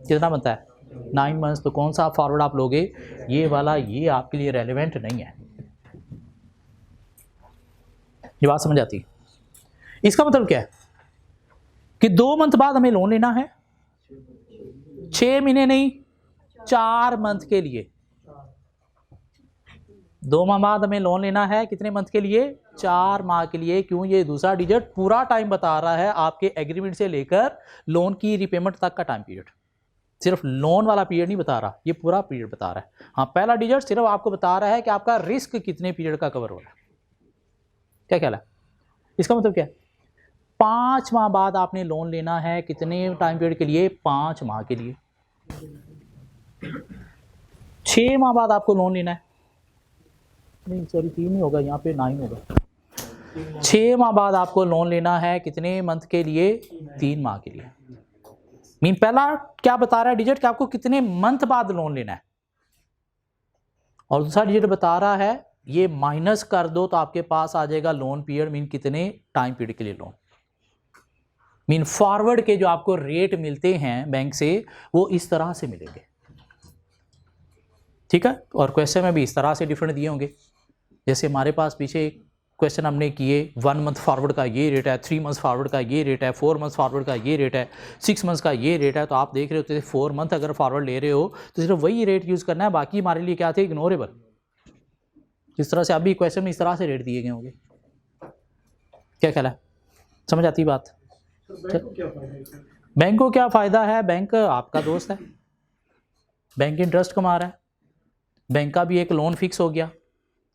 A: कितना बनता है, 9 मंथ्स। तो कौन सा फॉरवर्ड आप लोगे, ये वाला, ये आपके लिए रेलेवेंट नहीं है। ये बात समझ आती है? इसका मतलब क्या है कि 2 मंथ बाद हमें लोन लेना है, 6 महीने नहीं, 4 मंथ के लिए। 2 माह बाद हमें लोन लेना है, कितने मंथ के लिए, 4 माह के लिए। क्यों, ये दूसरा डिजिट पूरा टाइम बता रहा है आपके एग्रीमेंट से लेकर लोन की रिपेमेंट तक का टाइम पीरियड, सिर्फ लोन वाला पीरियड नहीं बता रहा, ये पूरा पीरियड बता रहा है। हाँ, पहला डिजिट सिर्फ आपको बता रहा है कि आपका रिस्क कितने पीरियड का कवर हो रहा है। क्या ख्याल है? इसका मतलब क्या है, 5 माह बाद आपने लोन लेना है, कितने टाइम पीरियड के लिए, 5 माह के लिए। 6 माह बाद आपको लोन लेना है, नहीं सॉरी 3 ही होगा, यहाँ पे 9 होगा। 6 माह बाद आपको लोन लेना है, कितने मंथ के लिए, 3 माह के लिए। मीन पहला क्या बता रहा है डिजिट कि आपको कितने मंथ बाद लोन लेना है, और दूसरा डिजिट बता रहा है ये माइनस कर दो तो आपके पास आ जाएगा लोन पीरियड, मीन कितने टाइम पीरियड के लिए लोन। मीन फॉरवर्ड के जो आपको रेट मिलते हैं बैंक से वो इस तरह से मिलेंगे, ठीक है। और क्वेश्चन में भी इस तरह से डिफरेंट दिए होंगे, जैसे हमारे पास पीछे क्वेश्चन हमने किए 1 मंथ फॉरवर्ड का ये रेट है, 3 मंथ फॉरवर्ड का ये रेट है, 4 मंथ फॉरवर्ड का ये रेट है, 6 मंथ्स का ये रेट है। तो आप देख रहे होते थे 4 मंथ अगर फॉरवर्ड ले रहे हो तो सिर्फ वही रेट यूज़ करना है, बाकी हमारे लिए क्या थे, इग्नोरेबल। जिस तरह से अभी क्वेश्चन में इस तरह से रेट दिए गए होंगे। क्या ख्याल है, समझ आती बात? बैंक को क्या फ़ायदा है, बैंक आपका दोस्त है, बैंक इंटरेस्ट कमा रहा है, बैंक का भी एक लोन फिक्स हो गया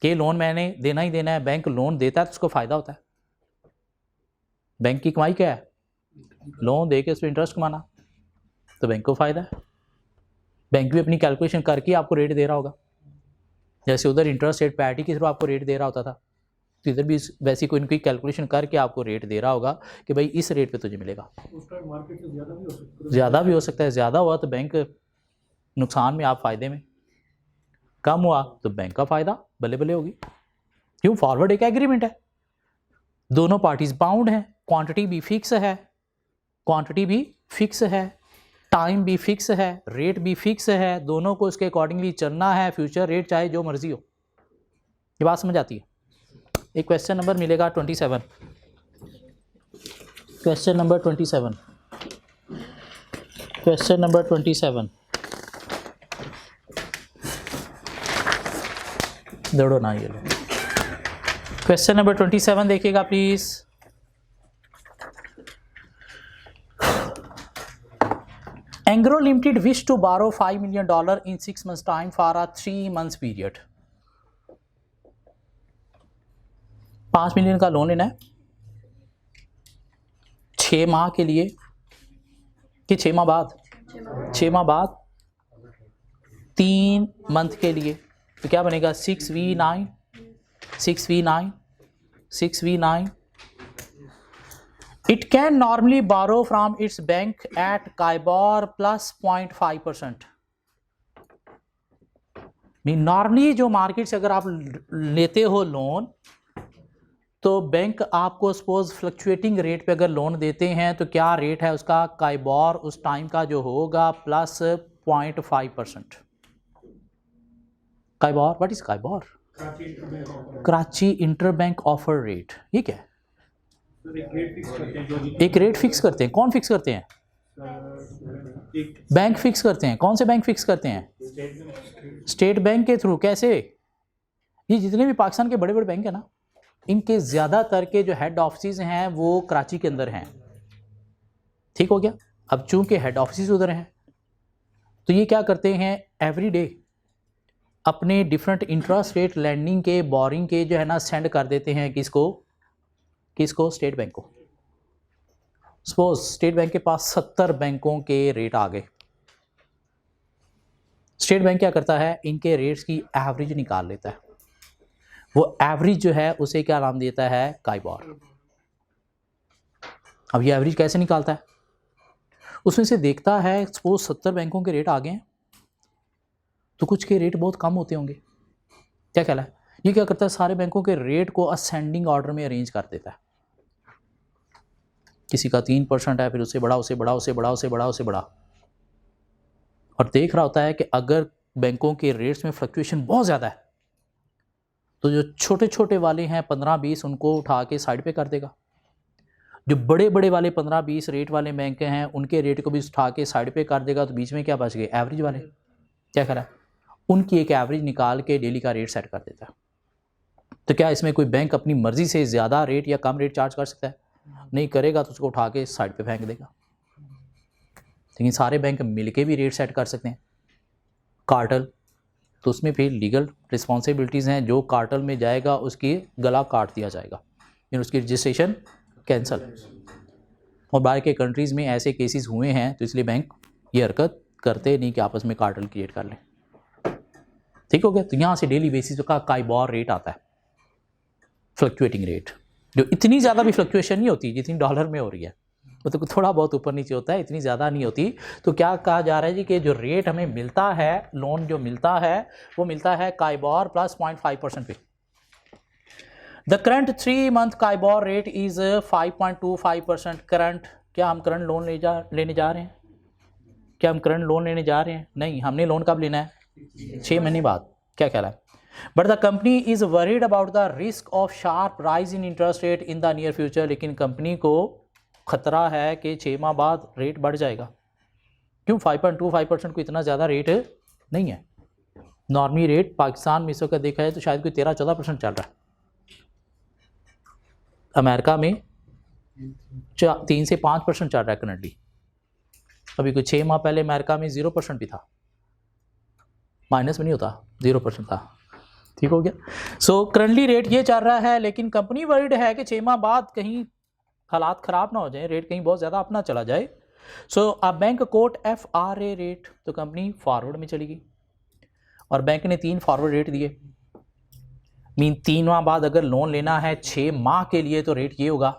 A: कि लोन मैंने देना ही देना है। बैंक लोन देता है तो उसको फ़ायदा होता है। बैंक की कमाई क्या है, लोन दे के उस पर इंटरेस्ट कमाना, तो बैंक को फ़ायदा है। बैंक भी अपनी कैलकुलेशन करके आपको रेट दे रहा होगा, जैसे उधर इंटरेस्ट रेट पैटी के थ्रू आपको रेट दे रहा होता था, तो इधर भी वैसी कोई इनकी कैलकुलेशन करके आपको रेट दे रहा होगा कि भाई इस रेट पे तुझे मिलेगा।
B: उस टाइम मार्केट से ज़्यादा भी हो सकता है।
A: ज़्यादा भी हो सकता है, ज़्यादा हुआ तो बैंक नुकसान में, आप फ़ायदे में, कम हुआ तो बैंक का फ़ायदा बल्ले बल्ले होगी। क्यों? फॉरवर्ड एक एग्रीमेंट है, दोनों पार्टीज बाउंड हैं, क्वांटिटी भी फिक्स है, क्वांटिटी भी फिक्स है, टाइम भी फिक्स है, रेट भी फिक्स है, दोनों को इसके अकॉर्डिंगली चलना है, फ्यूचर रेट चाहे जो मर्जी हो। ये बात समझ आती है? एक क्वेश्चन नंबर मिलेगा 27, क्वेश्चन नंबर 27, क्वेश्चन नंबर 27, दौड़ो ना, ये लो क्वेश्चन नंबर 27 देखिएगा please. Engro Limited wish to borrow $5 million in 6 months time for a 3 months period। 5 million का लोन लेना है 6 माह के लिए, कि 6 माह बाद, 6 माह बाद 3 मंथ के लिए, तो क्या बनेगा 6v9, 6v9, 6v9। It can normally borrow from its bank at Kibor plus 0.5%। Normally जो मार्केट से अगर आप लेते हो लोन, तो बैंक आपको सपोज फ्लक्चुएटिंग रेट पे अगर लोन देते हैं तो क्या रेट है उसका, काइबोर उस टाइम का जो होगा plus 0.5%। KIBOR, what is KIBOR? Karachi interbank offer rate. ये क्या है? एक रेट फिक्स करते हैं। कौन फिक्स करते हैं? बैंक फिक्स करते हैं। कौन से बैंक फिक्स करते हैं? स्टेट बैंक के थ्रू। कैसे? ये जितने भी पाकिस्तान के बड़े बड़े बैंक है ना, इनके ज़्यादातर के जो हेड ऑफिस हैं वो कराची के अंदर हैं। ठीक हो गया? अब चूंकि हेड ऑफिस उधर हैं, तो ये क्या करते हैं, एवरी डे अपने डिफरेंट इंटरेस्ट रेट लैंडिंग के, बोरिंग के जो है ना, सेंड कर देते हैं किसको, किसको? स्टेट बैंक को। सपोज स्टेट बैंक के पास 70 बैंकों के रेट आ गए। स्टेट बैंक क्या करता है, इनके रेट्स की एवरेज निकाल लेता है। वो एवरेज जो है उसे क्या नाम देता है? काइबोर। अब ये एवरेज कैसे निकालता है? उसमें से देखता है, सपोज 70 बैंकों के रेट आ गए हैं, तो कुछ के रेट बहुत कम होते होंगे। क्या ख्याल है? ये क्या करता है, सारे बैंकों के रेट को असेंडिंग ऑर्डर में अरेंज कर देता है। किसी का 3% है, फिर उससे बड़ा, उससे बड़ा, उससे बड़ा, उससे बड़ा, उससे बड़ा, और देख रहा होता है कि अगर बैंकों के रेट्स में फ्लक्चुएशन बहुत ज़्यादा है तो जो छोटे छोटे वाले हैं 15-20, उनको उठा के साइड पे कर देगा। जो बड़े बड़े वाले 15-20 रेट वाले बैंक हैं उनके रेट को भी उठा के साइड पे कर देगा। तो बीच में क्या बच गए? एवरेज वाले। क्या करा? उनकी एक एवरेज निकाल के डेली का रेट सेट कर देता है। तो क्या इसमें कोई बैंक अपनी मर्जी से ज़्यादा रेट या कम रेट चार्ज कर सकता है? नहीं करेगा, तो उसको उठा के साइड पे फेंक देगा। लेकिन सारे बैंक मिलके भी रेट सेट कर सकते हैं। कार्टल, तो उसमें फिर लीगल रिस्पॉन्सिबिलिटीज़ हैं। जो कार्टल में जाएगा उसकी गला काट दिया जाएगा, यानी उसकी रजिस्ट्रेशन कैंसिल। और बाहर के कंट्रीज़ में ऐसे केसेस हुए हैं, तो इसलिए बैंक ये हरकत करते नहीं कि आपस में कार्टल क्रिएट कर लें। ठीक हो गया? तो यहाँ से डेली बेसिस का काइबोर रेट आता है, फ्लक्चुएटिंग रेट, जो इतनी ज़्यादा भी फ्लक्चुएशन नहीं होती जितनी डॉलर में हो रही है। मतलब थोड़ा बहुत ऊपर नीचे होता है, इतनी ज़्यादा नहीं होती। तो क्या कहा जा रहा है जी कि जो रेट हमें मिलता है, लोन जो मिलता है, वो मिलता है काइबोर प्लस 0.5% पे। The current 3 month KIBOR rate is 5.25%। Current, क्या हम करंट लोन लेने जा रहे हैं? क्या हम करंट लोन लेने जा रहे हैं? नहीं। हमने लोन कब लेना है? 6 महीने बाद। क्या ख्याल है? But the company is worried about the risk of sharp rise in interest rate in the near future. लेकिन कंपनी को खतरा है कि 6 माह बाद रेट बढ़ जाएगा। क्यों? 5.25% को इतना ज़्यादा रेट नहीं है। नॉर्मली रेट पाकिस्तान में इस वक्त देखा जाए तो शायद कोई 13-14% चल रहा है। अमेरिका में 3 से 5% चल रहा है करंटली। अभी कुछ 6 माह पहले अमेरिका में 0% भी था, माइनस में नहीं होता, 0% था। ठीक हो गया? सो करंटली रेट ये चल रहा है, लेकिन कंपनी वरीड है कि 6 माह बाद कहीं हालात ख़राब ना हो जाए, रेट कहीं बहुत ज़्यादा अपना चला जाए। So a bank quote FRA rate, तो कंपनी फॉरवर्ड में चली गई और बैंक ने 3 फॉरवर्ड रेट दिए। मीन 3 माह बाद अगर लोन लेना है 6 माह के लिए तो रेट ये होगा।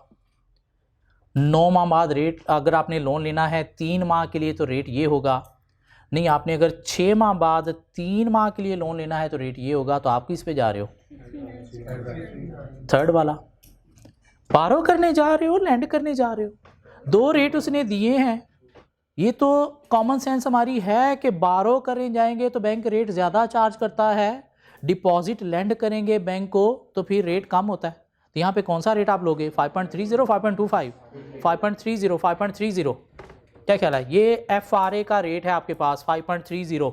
A: 9 माह बाद रेट अगर आपने लोन लेना है 3 माह के लिए तो रेट ये होगा। नहीं, आपने अगर 6 माह बाद 3 माह के लिए लोन लेना है तो रेट ये होगा। तो आप किस पे जा रहे हो? थर्ड वाला। बारो करने जा रहे हो, लैंड करने जा रहे हो। 2 रेट उसने दिए हैं। ये तो कॉमन सेंस हमारी है कि बारो करने जाएंगे तो बैंक रेट ज़्यादा चार्ज करता है, डिपॉजिट लैंड करेंगे बैंक को तो फिर रेट कम होता है। तो यहाँ पे कौन सा रेट आप लोगे? 5.30, 5.25, 5.30, 5.30। क्या ख्याल है? ये FRA का रेट है आपके पास 5.30।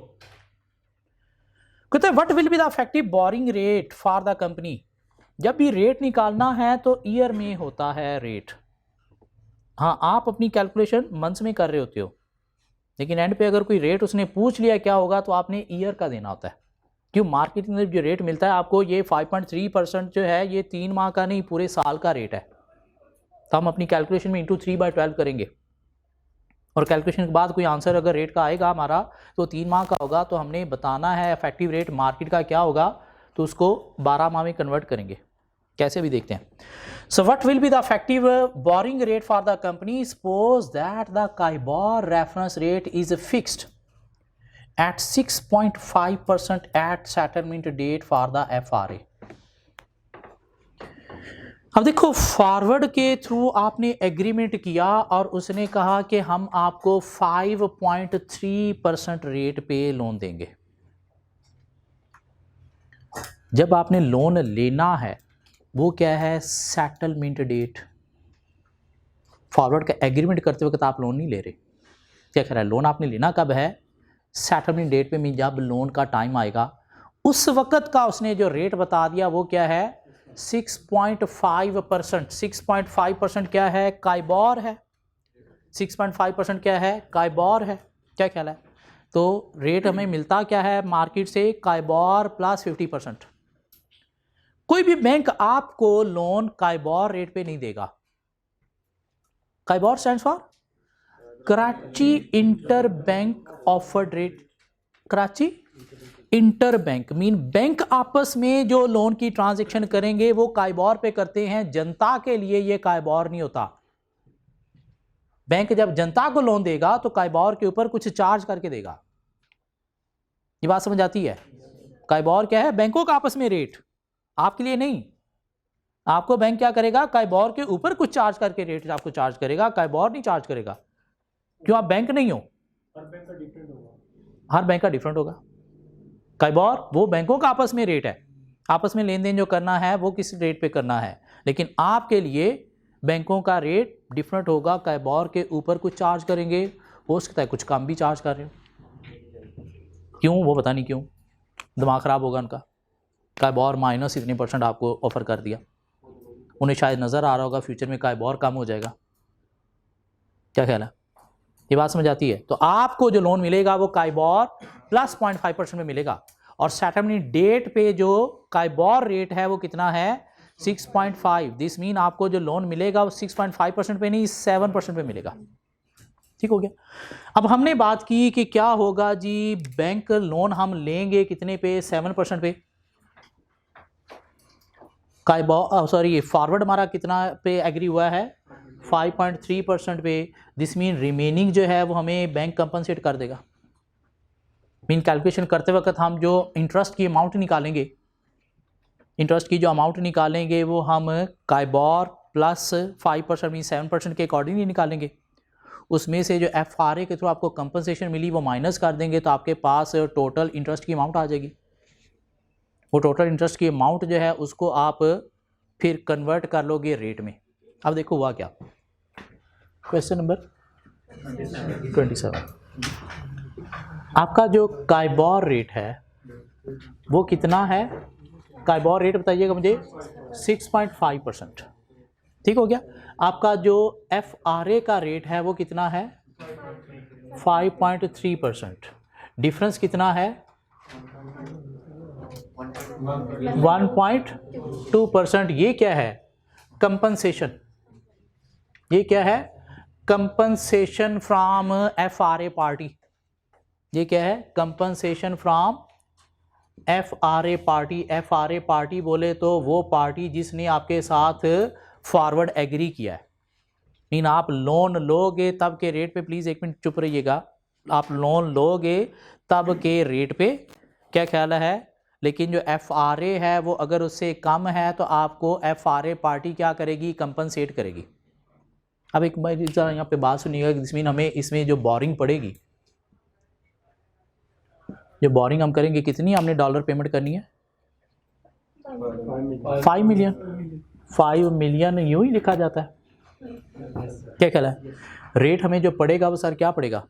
A: कहते हैं what will be the effective boring rate for the company. जब भी रेट निकालना है तो ईयर में होता है रेट। हाँ, आप अपनी कैलकुलेशन मंथ्स में कर रहे होते हो, लेकिन एंड पे अगर कोई रेट उसने पूछ लिया क्या होगा तो आपने ईयर का देना होता है। क्यों? मार्केट में जो रेट मिलता है आपको, ये 5.3% जो है ये 3 माह का नहीं, पूरे साल का रेट है। तो हम अपनी कैलकुलेशन में इंटू 3/12 करेंगे और कैलकुलेशन के बाद कोई आंसर अगर रेट का आएगा हमारा तो 3 माह का होगा, तो हमने बताना है इफेक्टिव रेट मार्केट का क्या होगा, तो उसको 12 माह में कन्वर्ट करेंगे। कैसे भी देखते हैं। So what will be the effective boring rate for the company? Suppose that the KIBOR reference rate is fixed at 6.5% at settlement date for the FRA। अब देखो, फॉरवर्ड के थ्रू आपने एग्रीमेंट किया और उसने कहा कि हम आपको 5.3% रेट पे लोन देंगे। जब आपने लोन लेना है वो क्या है? Settlement date. फॉरवर्ड का एग्रीमेंट करते वक्त आप लोन नहीं ले रहे। क्या कह रहा है? लोन आपने लेना कब है? सेटलमेंट डेट पे। मीन जब लोन का टाइम आएगा उस वक्त का उसने जो रेट बता दिया वो क्या है? 6.5%। 6.5% क्या है? काइबोर है। 6.5% क्या है? काइबोर है। क्या ख्याल है? तो रेट हमें मिलता क्या है मार्केट से? KIBOR plus 50%। कोई भी बैंक आपको लोन काइबोर रेट पे नहीं देगा। KIBOR stands for Karachi inter bank offered rate. Karachi inter bank mean bank आपस में जो लोन की ट्रांजैक्शन करेंगे वो काइबोर पे करते हैं। जनता के लिए ये काइबोर नहीं होता। बैंक जब जनता को लोन देगा तो काइबोर के ऊपर कुछ चार्ज करके देगा। ये बात समझ आती है? काइबोर क्या है? बैंकों का आपस में रेट, आपके लिए नहीं। आपको बैंक क्या करेगा? काइबोर के ऊपर कुछ चार्ज करके रेट आपको चार्ज करेगा, काइबोर नहीं चार्ज करेगा। क्यों? आप बैंक नहीं हो।
B: हर बैंक का डिफरेंट होगा।
A: हर बैंक का डिफरेंट होगा। काइबोर वो बैंकों का आपस में रेट है, आपस में लेन देन जो करना है वो किस रेट पे करना है, लेकिन आपके लिए बैंकों का रेट डिफरेंट होगा। काइबोर के ऊपर कुछ चार्ज करेंगे, हो सकता है कुछ कम भी चार्ज कर रहे हो। क्यों? वो पता नहीं क्यों, दिमाग ख़राब होगा उनका। काइबोर माइनस इतने % आपको ऑफर कर दिया, उन्हें शायद नज़र आ रहा होगा फ्यूचर में काइबोर कम हो जाएगा। क्या ख्याल है? ये बात समझ आती है? तो आपको जो लोन मिलेगा वो काइबोर प्लस 0.5% में मिलेगा और सेटलमेंट डेट पे जो काइबोर रेट है वो कितना है? 6.5। दिस मीन आपको जो लोन मिलेगा वो 6.5% पे नहीं 7% पे मिलेगा। ठीक हो गया? अब हमने बात की कि क्या होगा जी, बैंक लोन हम लेंगे कितने पे? 7% पे। काइबोर सॉरी फॉरवर्ड हमारा कितना पे एग्री हुआ है? 5.3% पे। दिस मीन रिमेनिंग जो है वो हमें बैंक कंपनसेट कर देगा। मीन कैलकुलेशन करते वक्त हम जो इंटरेस्ट की अमाउंट निकालेंगे, इंटरेस्ट की जो अमाउंट निकालेंगे वो हम काइबोर प्लस 5% मीन 7% के अकॉर्डिंगली निकालेंगे। उसमें से जो FRA के थ्रू आपको कंपनसेशन मिली वो माइनस कर देंगे, तो आपके पास टोटल इंटरेस्ट की अमाउंट आ जाएगी। वो टोटल इंटरेस्ट की अमाउंट जो है उसको आप फिर कन्वर्ट कर लोगे रेट में। अब देखो हुआ क्या। Question number 27। आपका जो काइबोर रेट है वो कितना है? काइबोर रेट बताइएगा मुझे। 6.5%। ठीक हो गया? आपका जो FRA का रेट है वो कितना है? 5.3%। डिफरेंस कितना है? 1.2%। ये क्या है? कंपनसेशन। ये क्या है? Compensation from FRA party. ये क्या है? Compensation from FRA party, FRA party बोले तो वो पार्टी जिसने आपके साथ फॉरवर्ड एग्री किया है। मीन आप लोन लोगे तब के रेट पे, प्लीज़ एक मिनट चुप रहिएगा, आप लोन लोगे तब के रेट पे, क्या ख्याल है। लेकिन जो FRA है वो अगर उससे कम है तो आपको FRA पार्टी क्या करेगी, कंपनसेट करेगी। अब एक बार यहाँ पे बात सुनिएगा, जिसमें हमें इसमें जो बोरिंग पड़ेगी, जो बोरिंग हम करेंगे कितनी हमने डॉलर पेमेंट करनी है, 5 मिलियन। 5 मिलियन यूं ही लिखा जाता है, क्या ख्याल है। रेट हमें जो पड़ेगा वो सर क्या पड़ेगा,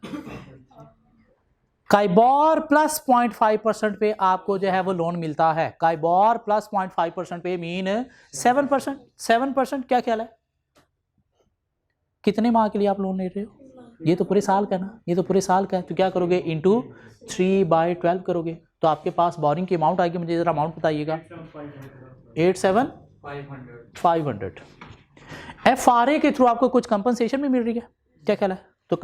A: काइबोर प्लस 0.5% पे आपको जो है वो लोन मिलता है। काइबोर प्लस 0.5% पे मीन 7%, 7%, क्या ख्याल है। कितने माह के लिए आप लोन ले रहे हो, ये तो पूरे साल का ना, ये तो पूरे साल का है। तो क्या करोगे, इंटू 3/12 करोगे तो आपके पास बोरिंग की अमाउंट आएगी। मुझे जरा अमाउंट बताइएगा, 87,500। FRA के थ्रू आपको कुछ कंपनसेशन भी मिल रही है, क्या ख्याल है। तो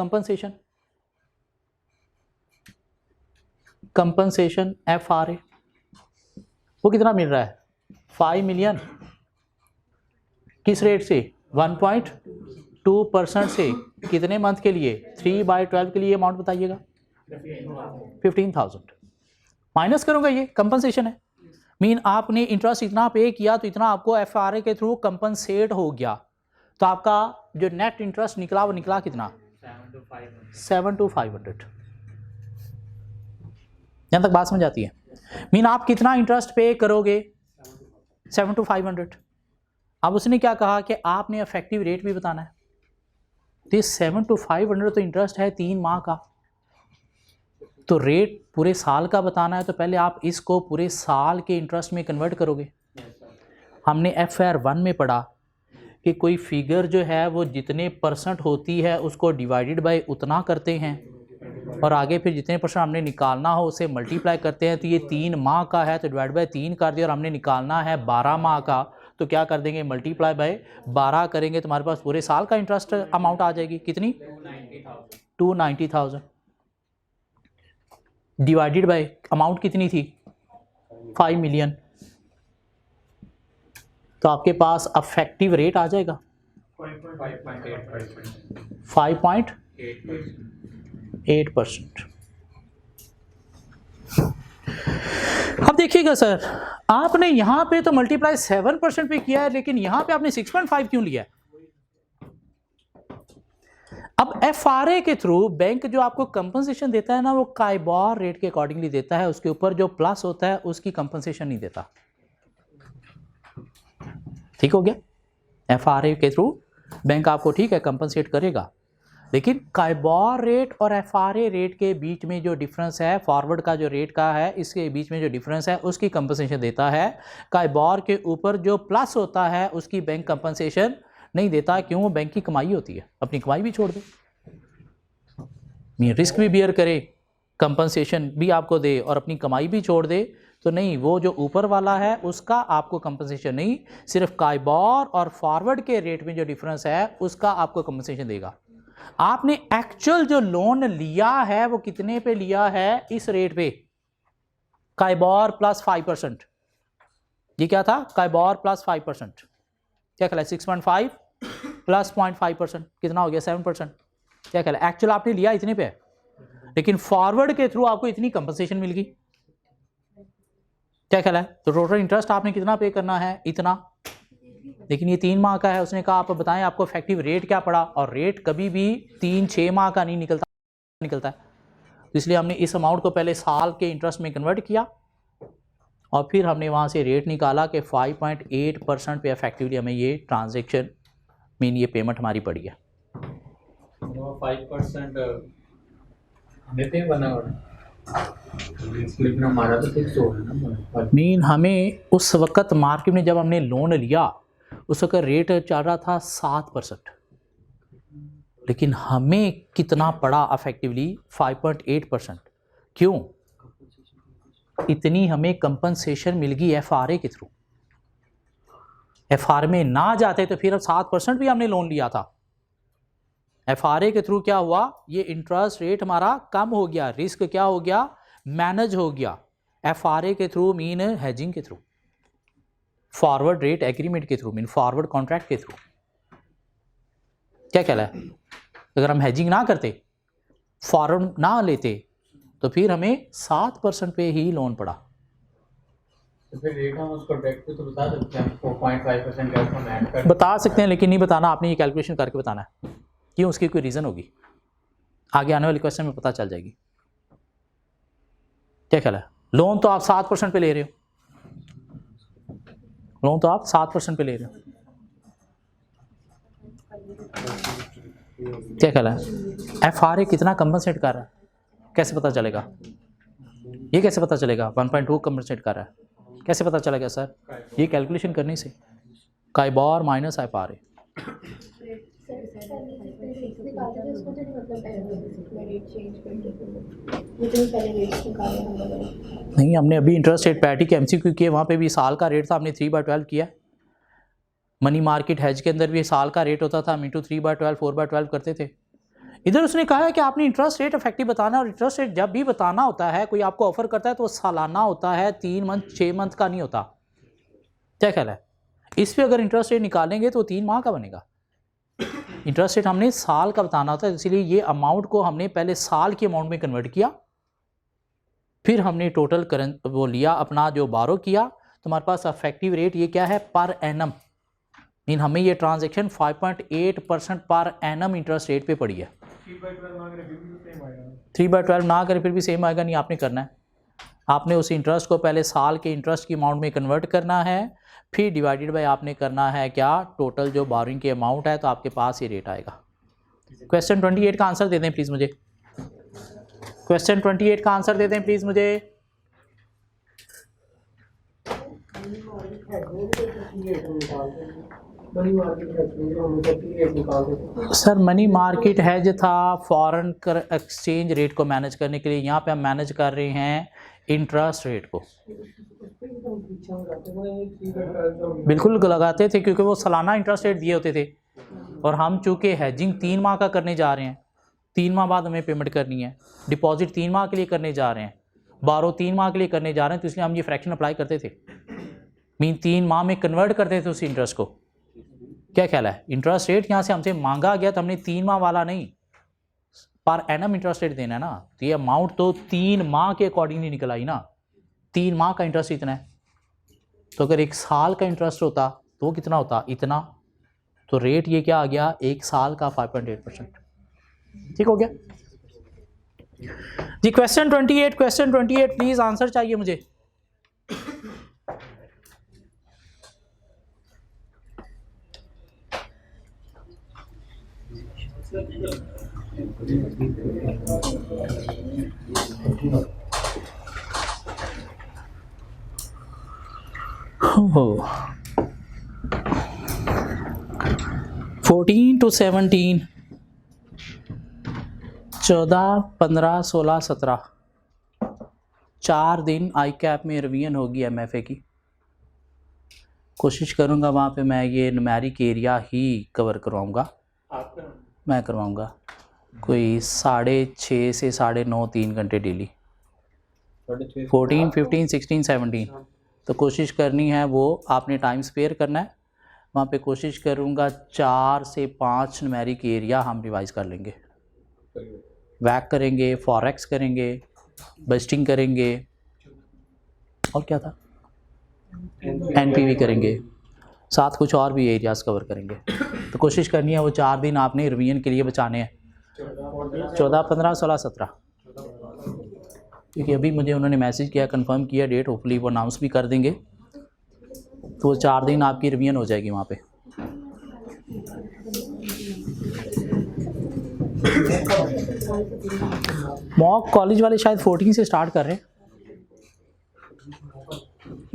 A: कंपनसेशन FRA वो कितना मिल रहा है, 5 मिलियन। किस रेट से, 1.2% से। कितने मंथ के लिए, 3/12 के लिए। अमाउंट बताइएगा, 15,000 माइनस करूंगा, ये कंपनसेशन है। मीन आपने इंटरेस्ट इतना पे किया तो इतना आपको FRA के थ्रू कंपनसेट हो गया। तो आपका जो नेट इंटरेस्ट निकला वो निकला कितना, 7 to 500। यहां तक बात समझ आती है। मीन आप कितना इंटरेस्ट पे करोगे, 7 to 500। अब उसने क्या कहा कि आपने इफेक्टिव रेट भी बताना है। तो 7 to 500 तो इंटरेस्ट है 3 माह का, तो रेट पूरे साल का बताना है। तो पहले आप इसको पूरे साल के इंटरेस्ट में कन्वर्ट करोगे। हमने FR1 में पढ़ा कि कोई फिगर जो है वो जितने परसेंट होती है उसको डिवाइडेड बाय उतना करते हैं, और आगे फिर जितने परसेंट हमने निकालना हो उसे मल्टीप्लाई करते हैं। तो ये 3 माह का है तो डिवाइड बाय 3 कर दिया, और हमने निकालना है 12 माह का, तो क्या कर देंगे, मल्टीप्लाई बाय 12 करेंगे तो हमारे पास पूरे साल का इंटरेस्ट अमाउंट आ जाएगी। कितनी, 290,000 डिवाइडेड बाय अमाउंट कितनी थी, 5 मिलियन। तो आपके पास अफेक्टिव रेट आ जाएगा 5.8%। अब देखिएगा सर, आपने यहां पे तो मल्टीप्लाई 7% पे किया है, लेकिन यहां पे आपने 6.5 क्यों लिया है। अब FRA के थ्रू बैंक जो आपको कंपनसेशन देता है ना, वो काइबोर रेट के अकॉर्डिंगली देता है। उसके ऊपर जो प्लस होता है उसकी कंपनसेशन नहीं देता। ठीक हो गया। FRA के थ्रू बैंक आपको ठीक है कंपनसेट करेगा, लेकिन काइबोर रेट और FRA रेट के बीच में जो डिफरेंस है, फॉरवर्ड का जो रेट का है, इसके बीच में जो डिफरेंस है उसकी कंपनसेशन देता है। काइबोर के ऊपर जो प्लस होता है उसकी बैंक कंपनसेशन नहीं देता। क्यों, वो बैंक की कमाई होती है, अपनी कमाई भी छोड़ दे, रिस्क भी बियर करे, कंपनसेशन भी आपको दे और अपनी कमाई भी छोड़ दे, तो नहीं, वो जो ऊपर वाला है उसका आपको कंपनसेशन नहीं, सिर्फ काइबोर और फॉरवर्ड के रेट में जो डिफरेंस है उसका आपको कंपनसेशन देगा। आपने एक्चुअल जो लोन लिया है वो कितने पे लिया है, इस रेट पे, काइबोर प्लस 5%। ये क्या था, काइबोर प्लस 5%, क्या कहला है, 6.5 प्लस 0.5%, कितना हो गया, 7%। क्या कहला है, एक्चुअल आपने लिया इतने पे, लेकिन फॉरवर्ड के थ्रू आपको इतनी कंपनसेशन मिल गई। क्या कहला है, तो टोटल इंटरेस्ट आपने कितना पे करना है, इतना। लेकिन ये 3 माह का है। उसने कहा आप बताएं आपको इफेक्टिव रेट क्या पड़ा, और रेट कभी भी 3-6 माह का नहीं निकलता है। तो इसलिए हमने इस अमाउंट को पहले साल के इंटरेस्ट में कन्वर्ट किया, और फिर हमने वहाँ से रेट निकाला कि 5.8% पे इफेक्टिवली हमें ये ट्रांजेक्शन मीन ये पेमेंट हमारी पड़ी है।
C: 5% देते हैं बना लेकिन हमारा तो फिक्स हो है ना।
A: मीन हमें उस वक्त मार्केट में जब हमने लोन लिया उस वक्त रेट चल रहा था 7%, लेकिन हमें कितना पड़ा इफेक्टिवली, 5.8%। क्यों, इतनी हमें कंपनसेशन मिल गई FRA के थ्रू। FRA में ना जाते तो फिर 7% भी हमने लोन लिया था। FRA के थ्रू क्या हुआ, ये इंटरेस्ट रेट हमारा कम हो गया, रिस्क क्या हो गया, मैनेज हो गया। FRA के थ्रू मीन हेजिंग के थ्रू, फॉरवर्ड रेट एग्रीमेंट के थ्रू मीन फॉरवर्ड कॉन्ट्रैक्ट के थ्रू। क्या कहला है? अगर हम हेजिंग ना करते, फॉरवर्ड ना लेते, तो फिर हमें 7% पे ही लोन पड़ा।
C: तो फिर रेट हम उसको डायरेक्ट तो बता सकते हैं, 4.5% का हम ऐड कर
A: बता सकते हैं, लेकिन नहीं बताना, आपने ये कैलकुलेशन करके बताना है। क्यों? उसकी कोई रीज़न होगी, आगे आने वाले क्वेश्चन में पता चल जाएगी। क्या ख्याल है? लोन तो आप 7% पे ले रहे हो, लोन तो आप 7% पे ले रहे हो। क्या ख्याल है? FRA कितना कंपनसेट कर रहा है, कैसे पता चलेगा? ये कैसे पता चलेगा? 1.2 कंपनसेट कर रहा है, कैसे पता चलेगा सर? ये कैलकुलेशन करने से, काइबार माइनस FRA। नहीं, हमने अभी इंटरेस्ट रेट पैरिटी के MCQ किए, वहाँ पे भी साल का रेट था, हमने 3/12 किया। मनी मार्केट हेज के अंदर भी साल का रेट होता था, हम इंटू 3/12 4/12 करते थे। इधर उसने कहा है कि आपने इंटरेस्ट रेट इफेक्टिव बताना, और इंटरेस्ट रेट जब भी बताना होता है, कोई आपको ऑफर करता है तो वो सालाना होता है, 3 मंथ 6 मंथ का नहीं होता। क्या ख्याल है? इस पर अगर इंटरेस्ट रेट निकालेंगे तो 3 माह का बनेगा। इंटरेस्ट रेट हमने साल का बताना होता है, इसलिए ये अमाउंट को हमने पहले साल की अमाउंट में कन्वर्ट किया, फिर हमने टोटल करंट वो लिया अपना जो बारो किया। तो हमारे पास इफेक्टिव रेट ये क्या है? पर एनम, मीन हमें ये transaction 5.8% per annum interest rate पे पड़ी है। 3/12 ना करें फिर भी सेम आएगा, नहीं आपने करना है, आपने उस इंटरेस्ट को पहले साल के इंटरेस्ट की अमाउंट में कन्वर्ट करना है, फिर डिवाइडेड बाय आपने करना है क्या? टोटल जो बोरिंग की अमाउंट है, तो आपके पास ये रेट आएगा। क्वेश्चन 28 का आंसर दे दें प्लीज़ मुझे, क्वेश्चन 28 का आंसर दे दें प्लीज़ मुझे। सर मनी मार्केट हैज था फॉरेन एक्सचेंज रेट को मैनेज करने के लिए, यहाँ पे हम मैनेज कर रहे हैं इंटरेस्ट रेट को। बिल्कुल लगाते थे, क्योंकि वो सालाना इंटरेस्ट रेट दिए होते थे, और हम चूँकि हैजिंग 3 माह का करने जा रहे हैं, 3 माह बाद हमें पेमेंट करनी है, डिपॉजिट 3 माह के लिए करने जा रहे हैं, बारो 3 माह के लिए करने जा रहे हैं, तो इसलिए हम ये फ्रैक्शन अप्लाई करते थे, मीन 3 माह में कन्वर्ट करते थे उस इंटरेस्ट को। क्या ख्याल है? इंटरेस्ट रेट यहाँ से हमसे मांगा गया, तो हमने 3 माह वाला नहीं, पर एनम इंटरेस्ट रेट देना है ना, तो ये अमाउंट तो 3 माह के अकॉर्डिंगली निकल आई ना। 3 माह का इंटरेस्ट इतना है, तो अगर 1 साल का इंटरेस्ट होता तो वो कितना होता? इतना। तो रेट ये क्या आ गया? 1 साल का 5.8%। ठीक हो गया जी। क्वेश्चन 28 प्लीज आंसर चाहिए मुझे। हो 14 to 17, 14, 15, 16, 17 4 दिन आई कैप में रिवीजन होगी MFA की। कोशिश करूँगा वहाँ पे मैं ये न्यूमेरिक एरिया ही कवर करवाऊँगा, मैं करवाऊँगा कोई 6:30 से 9:30 3 घंटे डेली, 14, 15, 16, 17। तो कोशिश करनी है वो आपने टाइम स्पेयर करना है वहाँ पे। कोशिश करूँगा 4 से 5 न्यूमेरिक एरिया हम रिवाइज कर लेंगे, वैक करेंगे, फॉरेक्स करेंगे, बस्टिंग करेंगे, और क्या था, NPV करेंगे, साथ कुछ और भी एरियाज़ कवर करेंगे। तो कोशिश करनी है वो 4 दिन आपने रिवीजन के लिए बचाने हैं, 14, 15, 16, 17। क्योंकि अभी मुझे उन्होंने मैसेज किया, कंफर्म किया डेट, होपफुली वो अनाउंस भी कर देंगे, तो वो 4 दिन आपकी रिवीजन हो जाएगी वहाँ पे। मॉक कॉलेज वाले शायद 14 से स्टार्ट कर रहे हैं,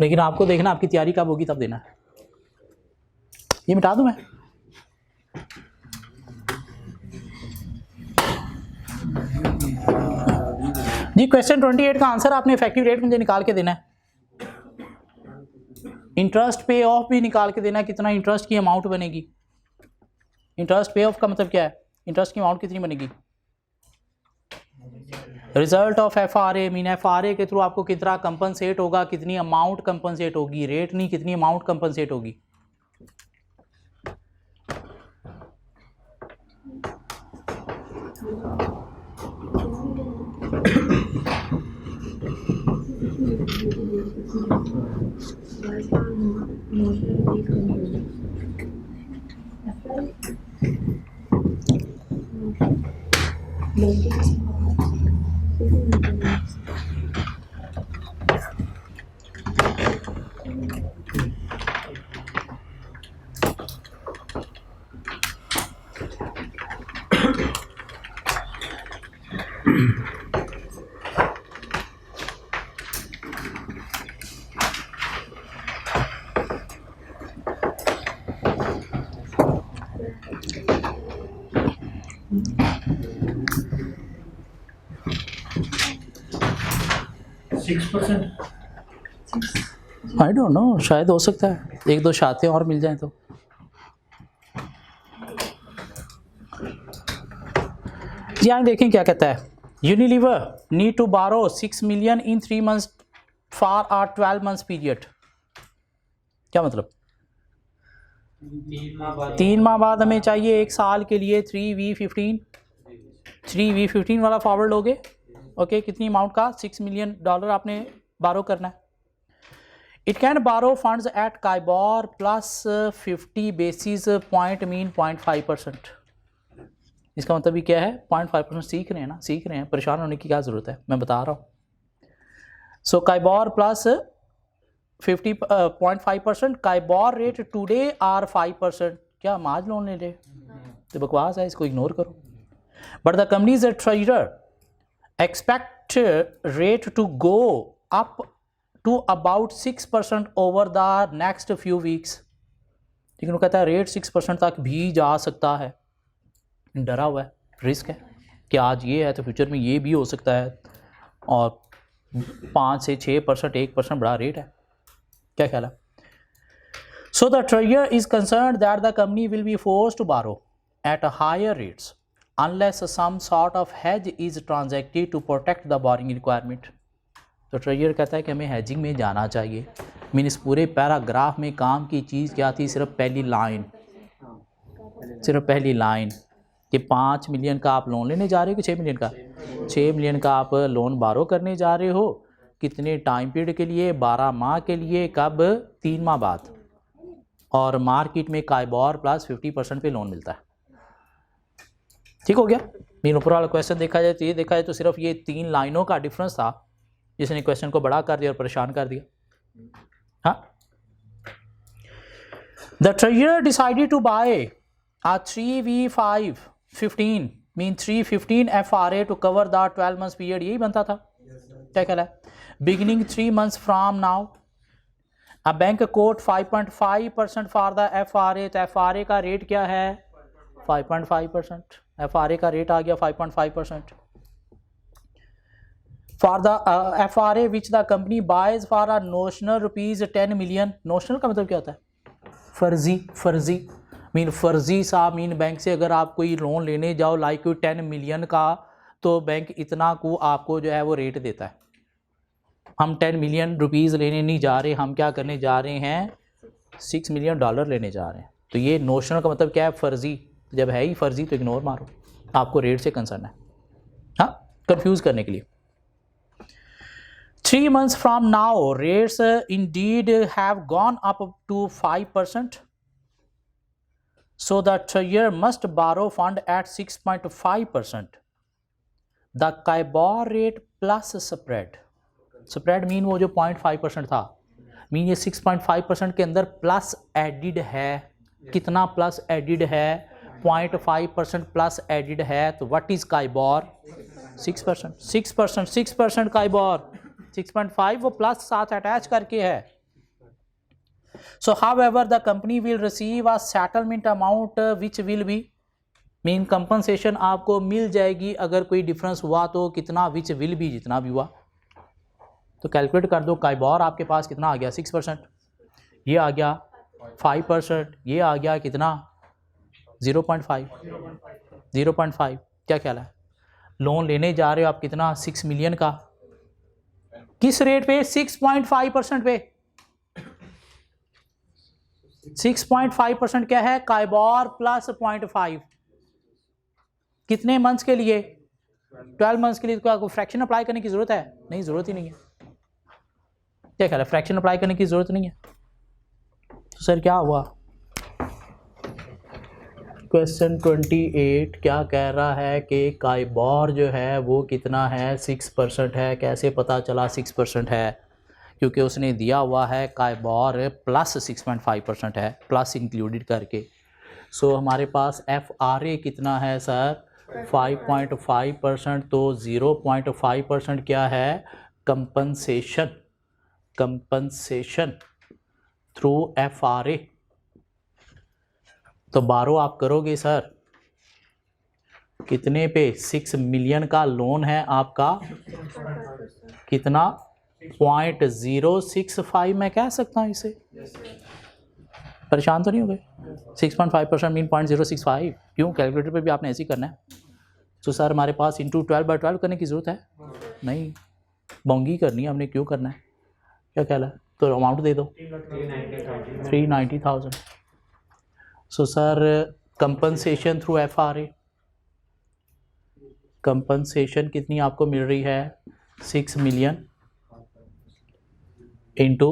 A: लेकिन आपको देखना आपकी तैयारी कब होगी तब देना है। ये मिटा दूं मैं? जी क्वेश्चन 28 का आंसर आपने इफेक्टिव रेट मुझे निकाल के देना है, इंटरेस्ट पे ऑफ भी निकाल के देना है, कितना इंटरेस्ट की अमाउंट बनेगी। इंटरेस्ट पे ऑफ का मतलब क्या है? इंटरेस्ट की अमाउंट कितनी बनेगी? Result of FRA mean FRA के थ्रू आपको कितना कंपनसेट होगा, कितनी अमाउंट कंपनसेट होगी, रेट नहीं कितनी अमाउंट कंपनसेट होगी। आई डोंट नो, शायद हो सकता है, एक दो शातें और मिल जाएं तो। जी आगे देखें क्या कहता है। यूनिलीवर नीड टू बारो 6 million in 3 months for uh 12 months period. क्या मतलब? 3 माह बाद हमें चाहिए, 1 साल के लिए 3V15 वाला फॉरवर्ड लोगे। ओके, कितनी अमाउंट का? $6 मिलियन आपने बारो करना है। It can borrow funds at KIBOR plus 50 basis point mean 0.5%। इसका मतलब भी क्या है? 0.5%। सीख रहे हैं ना, सीख रहे हैं, परेशान होने की क्या ज़रूरत है, मैं बता रहा हूँ। So KIBOR plus 50.5%। KIBOR rate today are 5%। क्या हम आज लोन ले ले? तो बकवास है, इसको इग्नोर करो। But the companies treasurer expect rate to go up to about 6% over the next few weeks। लेकिन वो कहता है रेट 6% तक भी जा सकता है। डरा हुआ है, रिस्क है कि आज ये है तो फ्यूचर में ये भी हो सकता है, और 5 से 6%, 1% बड़ा रेट है। क्या ख्याल है? So the treasurer is concerned that the company will be forced to borrow at higher rates unless some sort of hedge is transacted to protect the borrowing requirement। तो ट्रेजर कहता है कि हमें हेजिंग में जाना चाहिए। मीन इस पूरे पैराग्राफ में काम की चीज़ क्या थी? सिर्फ पहली लाइन, सिर्फ पहली लाइन कि 5 मिलियन का आप लोन लेने जा रहे हो कि 6 मिलियन का? 6 मिलियन का आप लोन बारो करने जा रहे हो। कितने टाइम पीरियड के लिए? 12 माह के लिए। कब? 3 माह बाद। और मार्केट में काइबोर प्लस 50% पे लोन मिलता है। ठीक हो गया? मीन ऊपर वाला क्वेश्चन देखा जाए तो ये देखा जाए तो सिर्फ ये 3 लाइनों का डिफरेंस था जिसने क्वेश्चन को बड़ा कर दिया और परेशान कर दिया। हाँ, the treasurer decided to buy a 3V15 mean 315 FRA to cover the 12 months period. यही बनता था। क्या कहला है? Beginning 3 months from now a bank quote 5.5% for the FRA। तो FRA का रेट क्या है? 5.5%। FRA का रेट आ गया 5.5%। For the FRA which the company buys for a notional rupees 10 million. Notional का मतलब क्या होता है? फर्जी। फर्जी मीन फर्जी सा मीन बैंक से अगर आप कोई लोन लेने जाओ लाइक 10 मिलियन का, तो बैंक इतना को आपको जो है वो रेट देता है। हम 10 मिलियन रुपीज़ लेने नहीं जा रहे, हम क्या करने जा रहे हैं? $6 मिलियन लेने जा रहे हैं। तो ये नोशनल का मतलब क्या है? फर्जी। जब है ही फर्जी तो इग्नोर मारो, आपको रेट से कंसर्न है। हाँ, कंफ्यूज करने के लिए। 3 months from now rates indeed have gone up to 5%, so the treasurer must borrow fund at 6.5%। the KIBOR rate plus spread mean वो जो 0.5% था, मीन ये 6.5% के अंदर प्लस एडिड है। कितना प्लस एडिड है? 0.5% प्लस एडिड है। तो व्हाट इज काइबोर? 6% काइबोर। 6.5 वो प्लस साथ अटैच करके है। सो however the company will receive a settlement amount which will be mean compensation आपको मिल जाएगी अगर कोई डिफरेंस हुआ तो कितना? विच विल बी, जितना भी हुआ। तो कैलकुलेट कर दो। काइबोर आपके पास कितना आ गया? 6%। ये आ गया 5%। ये आ गया कितना? 0.5। क्या ख्याल है? लोन लेने जा रहे हो आप कितना, 6 मिलियन का, किस रेट पे, 6.5% पे। 6.5% क्या है, काइबोर प्लस 0.5, कितने मंथ्स के लिए, 12 मंथ्स के लिए। क्या आपको फ्रैक्शन अप्लाई करने की जरूरत है, नहीं, जरूरत ही नहीं है। क्या ख्याल है, फ्रैक्शन अप्लाई करने की जरूरत नहीं है। तो सर क्या हुआ, क्वेश्चन 28 क्या कह रहा है कि काइबोर जो है वो कितना है, 6% है। कैसे पता चला 6% है, क्योंकि उसने दिया हुआ है काइबोर प्लस 6.5% है, प्लस इंक्लूडेड करके। सो हमारे पास FRA कितना है सर, 5.5%। तो 0.5% क्या है, कंपनसेशन, कंपनसेशन थ्रू FRA। तो 12 आप करोगे सर, कितने पे, 6 मिलियन का लोन है आपका, कितना, 0.065 मैं कह सकता हूँ इसे। परेशान तो नहीं हो गए, 6.5% मीन 0.065, क्यों, कैलकुलेटर पे भी आपने ऐसे ही करना है। तो सर हमारे पास इंटू 12/12 करने की ज़रूरत है, नहीं, बोंगी करनी है हमने, क्यों करना है, क्या ख्याल है। तो अमाउंट दे दो, 390,000। So sir compensation through FRA, compensation कितनी आपको मिल रही है, 6 मिलियन इंटू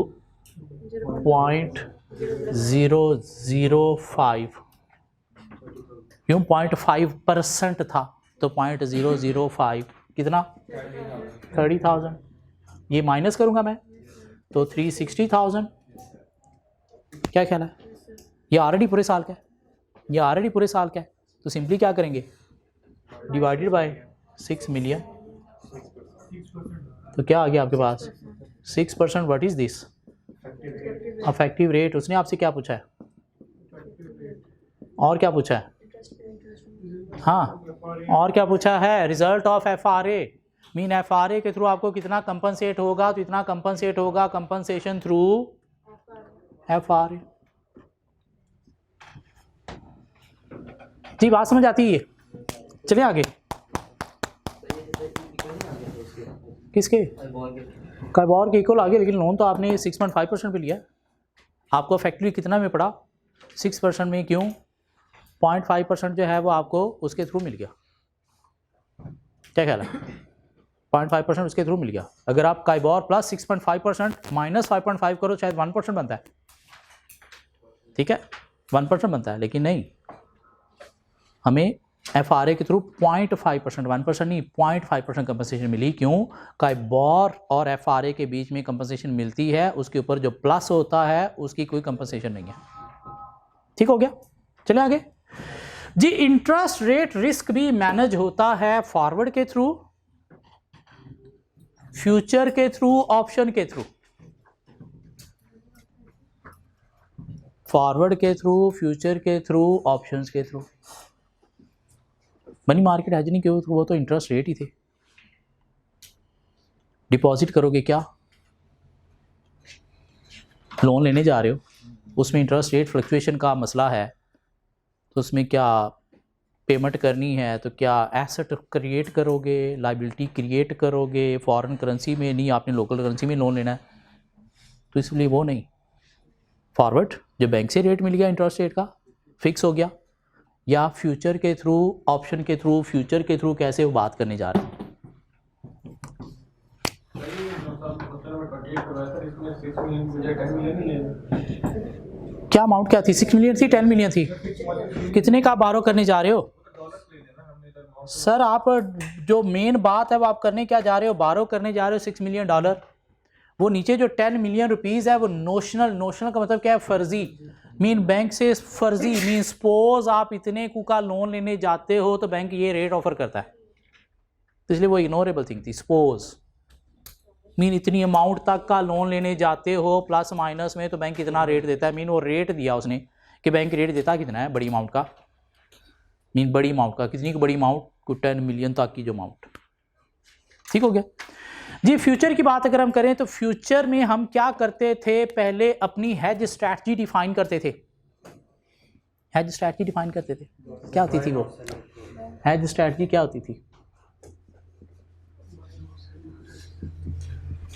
A: 0.005, क्यों, 0.5% था, तो 0.005 कितना, 30,000। ये माइनस करूंगा मैं तो 360,000। क्या ख्याल है, ये ऑलरेडी पूरे साल का है, ये ऑलरेडी पूरे साल का है। तो सिंपली क्या करेंगे, डिवाइडेड बाय 6 मिलियन, तो क्या आ गया आपके पास, 6%। What is this, affective rate. उसने आपसे क्या पूछा है, और क्या पूछा है, हाँ, और क्या पूछा है, result of FRA, mean FRA के थ्रू आपको कितना कंपनसेट होगा, तो इतना कंपनसेट होगा, कंपनसेशन थ्रू FRA। जी बात समझ आती है, चलिए आगे। किसके, काइबोर के इक्वल आगे, लेकिन लोन तो आपने 6.5% पे लिया, आपको इफेक्टिवली कितना में पड़ा, 6% में, क्यों, 0.5% जो है वो आपको उसके थ्रू मिल गया। क्या ख्याल है, 0.5% उसके थ्रू मिल गया। अगर आप काइबोर प्लस 6.5% माइनस 5.5 करो, शायद 1% बनता है, ठीक है, 1% बनता है, लेकिन नहीं, हमें FRA के थ्रू 0.5%, 1% नहीं, 0.5% कंपनसेशन मिली। क्यों, काइबोर और FRA के बीच में कंपनसेशन मिलती है, उसके ऊपर जो प्लस होता है उसकी कोई कंपनसेशन नहीं है। ठीक हो गया, चलिए आगे जी। इंटरेस्ट रेट रिस्क भी मैनेज होता है फॉरवर्ड के थ्रू, फ्यूचर के थ्रू, ऑप्शन के थ्रू। फॉरवर्ड के थ्रू, फ्यूचर के थ्रू, ऑप्शंस के थ्रू। मनी मार्केट हेजिंग के वो तो इंटरेस्ट रेट ही थे। डिपॉजिट करोगे क्या, लोन लेने जा रहे हो, उसमें इंटरेस्ट रेट फ्लक्चुएशन का मसला है, तो उसमें क्या पेमेंट करनी है, तो क्या एसेट क्रिएट करोगे, लाइबिलिटी क्रिएट करोगे, फॉरेन करेंसी में नहीं, आपने लोकल करेंसी में लोन लेना है, तो इसलिए वो नहीं। फॉरवर्ड जो बैंक से रेट मिल गया इंटरेस्ट रेट का, फिक्स हो गया, या फ्यूचर के थ्रू, ऑप्शन के थ्रू, फ्यूचर के थ्रू कैसे वो बात करने जा रहे हैं। क्या अमाउंट क्या थी, 6 मिलियन थी, 10 मिलियन थी, कितने का बारो करने जा रहे हो सर। आप जो मेन बात है वो आप करने क्या जा रहे हो, बारो करने जा रहे हो $6 मिलियन। वो नीचे जो 10 मिलियन रुपीज़ है वो नोशनल, नोशनल का मतलब क्या है, फर्जी, मीन बैंक से फर्जी, मीन सपोज आप इतने का लोन लेने जाते हो तो बैंक ये रेट ऑफर करता है, तो इसलिए वो इग्नोरेबल थिंग थी। सपोज मीन इतनी अमाउंट तक का लोन लेने जाते हो प्लस माइनस में, तो बैंक कितना रेट देता है, मीन वो रेट दिया उसने कि बैंक रेट देता कितना है, बड़ी अमाउंट का, मीन बड़ी अमाउंट का, कितनी की बड़ी अमाउंट को 10 मिलियन तक की जो अमाउंट। ठीक हो गया जी। फ्यूचर की बात अगर हम करें तो फ्यूचर में हम क्या करते थे, पहले अपनी हेज स्ट्रैटेजी डिफाइन करते थे। हेज स्ट्रैटेजी डिफाइन करते थे, क्या होती थी वो हेज स्ट्रैटेजी, क्या होती थी,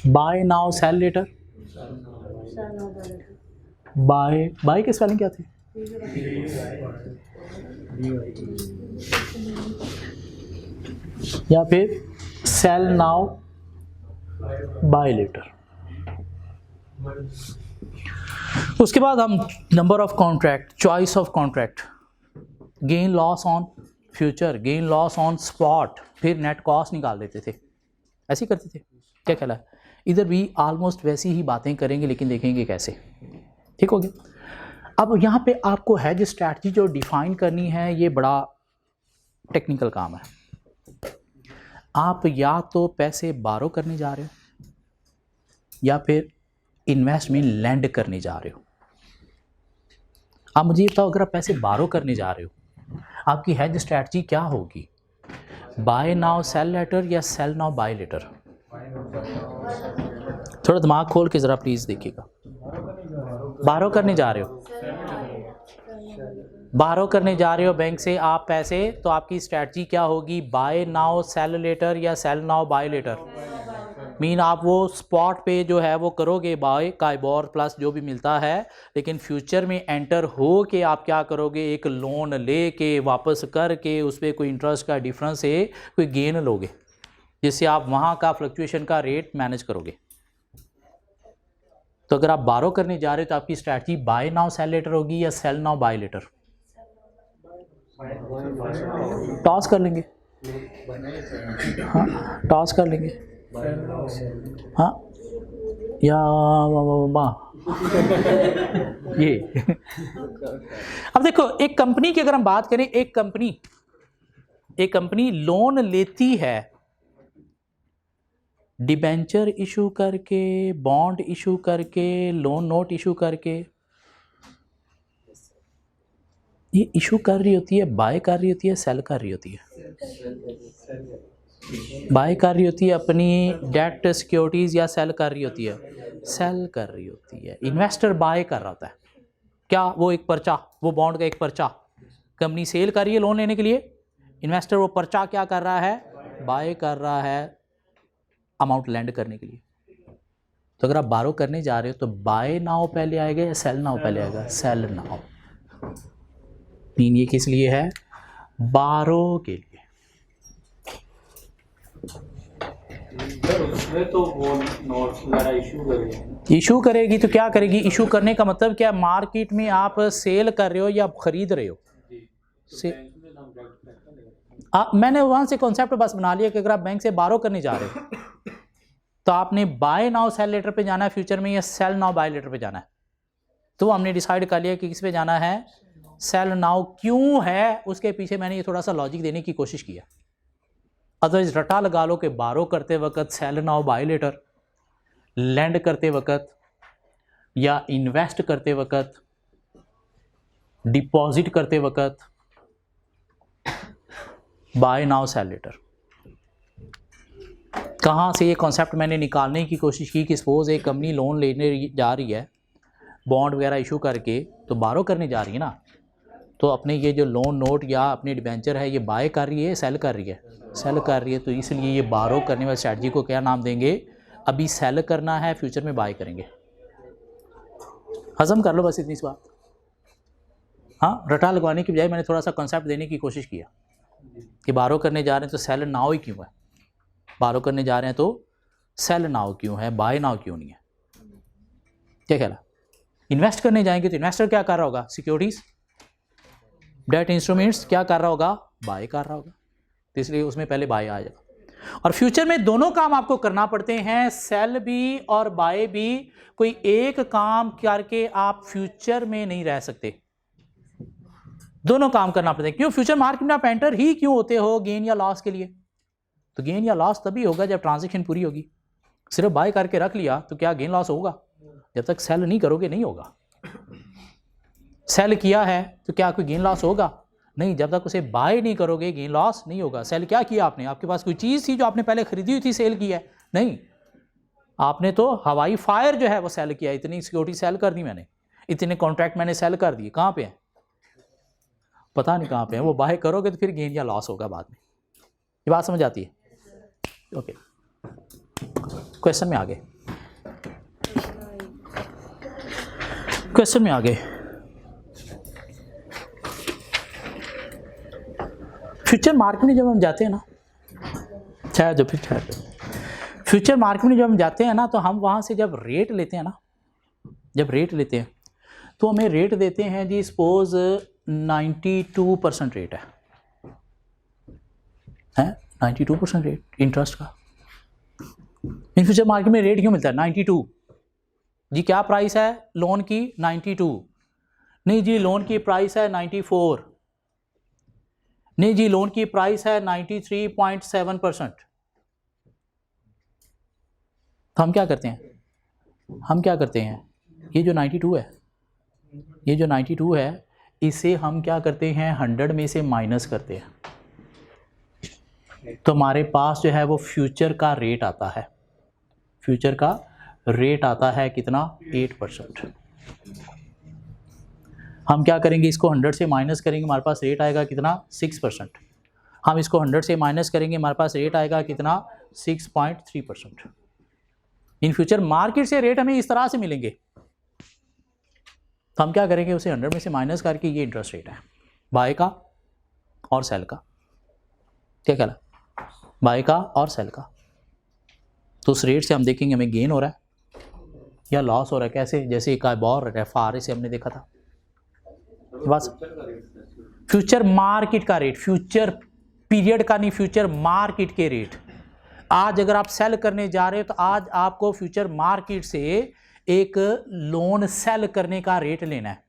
A: buy now sell later, buy की स्पेलिंग क्या थी? या फिर सेल नाउ बाय लेटर। उसके बाद हम number of contract, choice of contract, gain loss on future, gain loss on spot, फिर नेट कॉस्ट निकाल देते थे, ऐसे ही करते थे। क्या ख्याल है? इधर भी ऑलमोस्ट वैसी ही बातें करेंगे, लेकिन देखेंगे कैसे। ठीक हो गया। अब यहाँ पे आपको हेज स्ट्रैटेजी जो डिफाइन करनी है, ये बड़ा टेक्निकल काम है। आप या तो पैसे बारो करने जा रहे हो या फिर इन्वेस्ट में लैंड करने जा रहे हो। आप मुझे बताओ, अगर आप पैसे बारो करने जा रहे हो, आपकी हेज स्ट्रैटेजी क्या होगी? बाय नाउ सेल लेटर या सेल नाउ बाय लेटर? थोड़ा दिमाग खोल के ज़रा प्लीज़ देखिएगा। बारो करने जा रहे हो, बारो करने जा रहे हो बैंक से आप पैसे, तो आपकी स्ट्रैटेजी क्या होगी? बाय नाउ सेल लेटर या sell now buy later? Mean आप वो स्पॉट पे जो है वो करोगे बाय काइबोर प्लस जो भी मिलता है, लेकिन फ्यूचर में एंटर हो के आप क्या करोगे? एक लोन ले के वापस करके उस पर कोई इंटरेस्ट का डिफरेंस है कोई गेन लोगे, जिससे आप वहाँ का फ्लक्चुएशन का रेट मैनेज करोगे। तो अगर आप बारो करने जा रहे हो तो आपकी strategy buy now sell later होगी या sell now buy later? Toss कर लेंगे, हाँ टॉस कर लेंगे, हाँ या ये अब देखो, एक कंपनी की अगर हम बात करें, एक कंपनी लोन लेती है, डिबेंचर इशू करके, बॉन्ड इशू करके, लोन नोट इशू करके, ये इशू कर रही होती है, बाय कर रही होती है, सेल कर रही होती है। बाय कर रही होती है अपनी डेट सिक्योरिटीज़ या सेल कर रही होती है? सेल कर रही होती है। इन्वेस्टर बाय कर रहा होता है क्या? वो एक पर्चा, वो बॉन्ड का एक पर्चा, कंपनी सेल कर रही है लोन लेने के लिए, इन्वेस्टर वो पर्चा क्या कर रहा है? बाय कर रहा है अमाउंट लैंड करने के लिए। तो अगर आप बारो करने जा रहे हो तो बाय नाउ पहले आएगा या सेल नाउ पहले आएगा? Cell now. मीन ये किस लिए है? बारो के लिए।
B: उसमें तो वो नोट्स वगैरह
A: इशू करेगी तो क्या करेगी? इशू करने का मतलब क्या? मार्केट में आप सेल कर रहे हो या खरीद रहे हो? मैंने वहां से कॉन्सेप्ट बस बना लिया कि अगर आप बैंक से बारो करने जा रहे हो तो आपने बाय नाउ सेल लेटर पे जाना है फ्यूचर में, या सेल नाउ बाय लेटर पे जाना है। तो हमने डिसाइड कर लिया कि किस पे जाना है? Sell now. क्यों है? उसके पीछे मैंने ये थोड़ा सा लॉजिक देने की कोशिश किया। अदरवाइज रटा लगा लो कि बारो करते वक्त sell now buy later, lend करते वक्त या इन्वेस्ट करते वक्त, डिपॉजिट करते वक्त बाय नाउ सेल लेटर। कहाँ से ये कॉन्सेप्ट मैंने निकालने की कोशिश की कि सपोज एक कंपनी लोन लेने जा रही है, बॉन्ड वगैरह इशू करके, तो बारो करने जा रही है ना, तो अपने ये जो लोन नोट या अपनी डिबेंचर है, ये बाय कर रही है, सेल कर रही है? सेल कर रही है। तो इसलिए ये बारो करने वाली स्ट्रैटेजी को क्या नाम देंगे? अभी सेल करना है, फ्यूचर में बाय करेंगे। हजम कर लो बस इतनी सी बात। हाँ, रटा लगवाने की बजाय मैंने थोड़ा सा कॉन्सेप्ट देने की कोशिश किया कि बारो करने जा रहे हैं तो सेल नाउ ही क्यों है, बारो करने जा रहे हैं तो सेल नाउ क्यों है, बाय नाउ क्यों नहीं है? क्या ख्याल है? इन्वेस्ट करने जाएंगे तो इन्वेस्टर क्या कर रहा होगा? सिक्योरिटीज, डेट इंस्ट्रूमेंट्स क्या कर रहा होगा? बाय कर रहा होगा। तो इसलिए उसमें पहले बाय आ जाएगा। और फ्यूचर में दोनों काम आपको करना पड़ते हैं, सेल भी और बाय भी। कोई एक काम करके आप फ्यूचर में नहीं रह सकते, दोनों काम करना पड़ता है। क्यों? फ्यूचर मार्केट में आप एंटर ही क्यों होते हो? गेन या लॉस के लिए। तो गेन या लॉस तभी होगा जब ट्रांजैक्शन पूरी होगी। सिर्फ बाय करके रख लिया तो क्या गेन लॉस होगा? जब तक सेल नहीं करोगे नहीं होगा। सेल किया है तो क्या कोई गेन लॉस होगा? नहीं, जब तक उसे बाय नहीं करोगे गेन लॉस नहीं होगा। सेल क्या किया आपने? आपके पास कोई चीज़ थी जो आपने पहले खरीदी हुई थी, सेल किया है? नहीं, आपने तो हवाई फायर जो है वो सेल किया। इतनी सिक्योरिटी सेल कर दी मैंने, इतने कॉन्ट्रैक्ट मैंने सेल कर दिए। कहाँ पे हैं? पता नहीं कहाँ पे हैं। वो बाय करोगे तो फिर गेन या लॉस होगा बाद में। ये बात समझ आती है? ओके, क्वेश्चन में आगे। क्वेश्चन में आगे, फ्यूचर मार्केट में जब हम जाते हैं ना, फ्यूचर मार्केट में जब हम जाते हैं ना, तो हम वहाँ से जब रेट लेते हैं ना, जब रेट लेते हैं तो हमें रेट देते हैं जी, सपोज 92% रेट है 92% रेट इंटरेस्ट का। इन फ्यूचर मार्केट में रेट क्यों मिलता है 92? जी क्या प्राइस है लोन की 92? नहीं जी लोन की प्राइस है 94। नहीं जी लोन की प्राइस है 93.7%। तो हम क्या करते हैं, ये जो 92 है, ये जो 92 है, इसे हम क्या करते हैं 100 में से माइनस करते हैं, तो हमारे पास जो है वो फ्यूचर का रेट आता है, फ्यूचर का रेट आता है कितना 8%। हम क्या करेंगे, इसको 100 से माइनस करेंगे, हमारे पास रेट आएगा कितना 6%। हम इसको 100 से माइनस करेंगे, हमारे पास रेट आएगा कितना 6.3%। इन फ्यूचर मार्केट से रेट हमें इस तरह से मिलेंगे, तो हम क्या करेंगे, उसे 100 में से माइनस करके, ये इंटरेस्ट रेट है बाय का और सेल का, क्या कहला बाय का और सेल का। तो उस रेट से हम देखेंगे हमें गेन हो रहा है या लॉस हो रहा है, कैसे, जैसे एक बार एफआरए से हमने देखा था, बस फ्यूचर मार्केट का रेट, फ्यूचर पीरियड का नहीं, फ्यूचर मार्केट के रेट। आज अगर आप सेल करने जा रहे हो तो आज आपको फ्यूचर मार्केट से एक लोन सेल करने का रेट लेना है।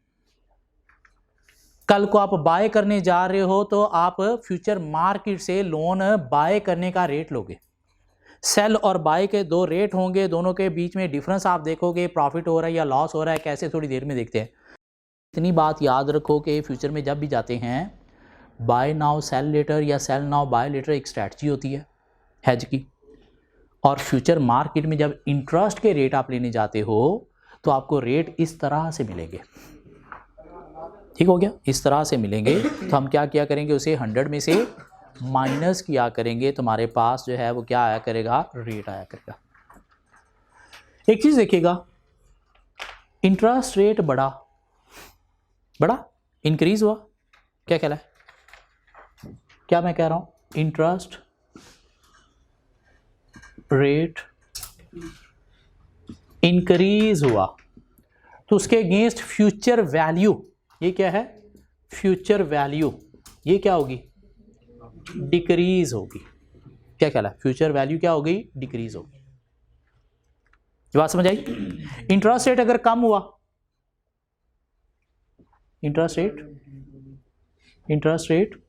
A: कल को आप बाय करने जा रहे हो तो आप फ्यूचर मार्केट से लोन बाय करने का रेट लोगे। सेल और बाय के दो रेट होंगे, दोनों के बीच में डिफरेंस आप देखोगे, प्रॉफिट हो रहा है या लॉस हो रहा है, कैसे थोड़ी देर में देखते हैं। इतनी बात याद रखो कि फ्यूचर में जब भी जाते हैं, बाय नाउ सेल लेटर या सेल नाउ बाय लेटर एक स्ट्रैटेजी होती है हेज की। और फ्यूचर मार्केट में जब इंटरेस्ट के रेट आप लेने जाते हो तो आपको रेट इस तरह से मिलेंगे, ठीक हो गया, इस तरह से मिलेंगे। तो हम क्या किया करेंगे, उसे 100 में से माइनस किया करेंगे, तो हमारे पास जो है वो क्या आया करेगा, रेट आया करेगा। एक चीज देखिएगा, इंटरेस्ट रेट बड़ा इंक्रीज हुआ, क्या कहला है, क्या मैं कह रहा हूं, इंटरेस्ट रेट इंक्रीज हुआ, तो उसके अगेंस्ट फ्यूचर वैल्यू, ये क्या है, फ्यूचर वैल्यू, ये क्या होगी, डिक्रीज होगी। क्या कहला है, फ्यूचर वैल्यू क्या होगी, डिक्रीज होगी। ये बात समझ आई। इंटरेस्ट रेट अगर कम हुआ, इंटरेस्ट रेट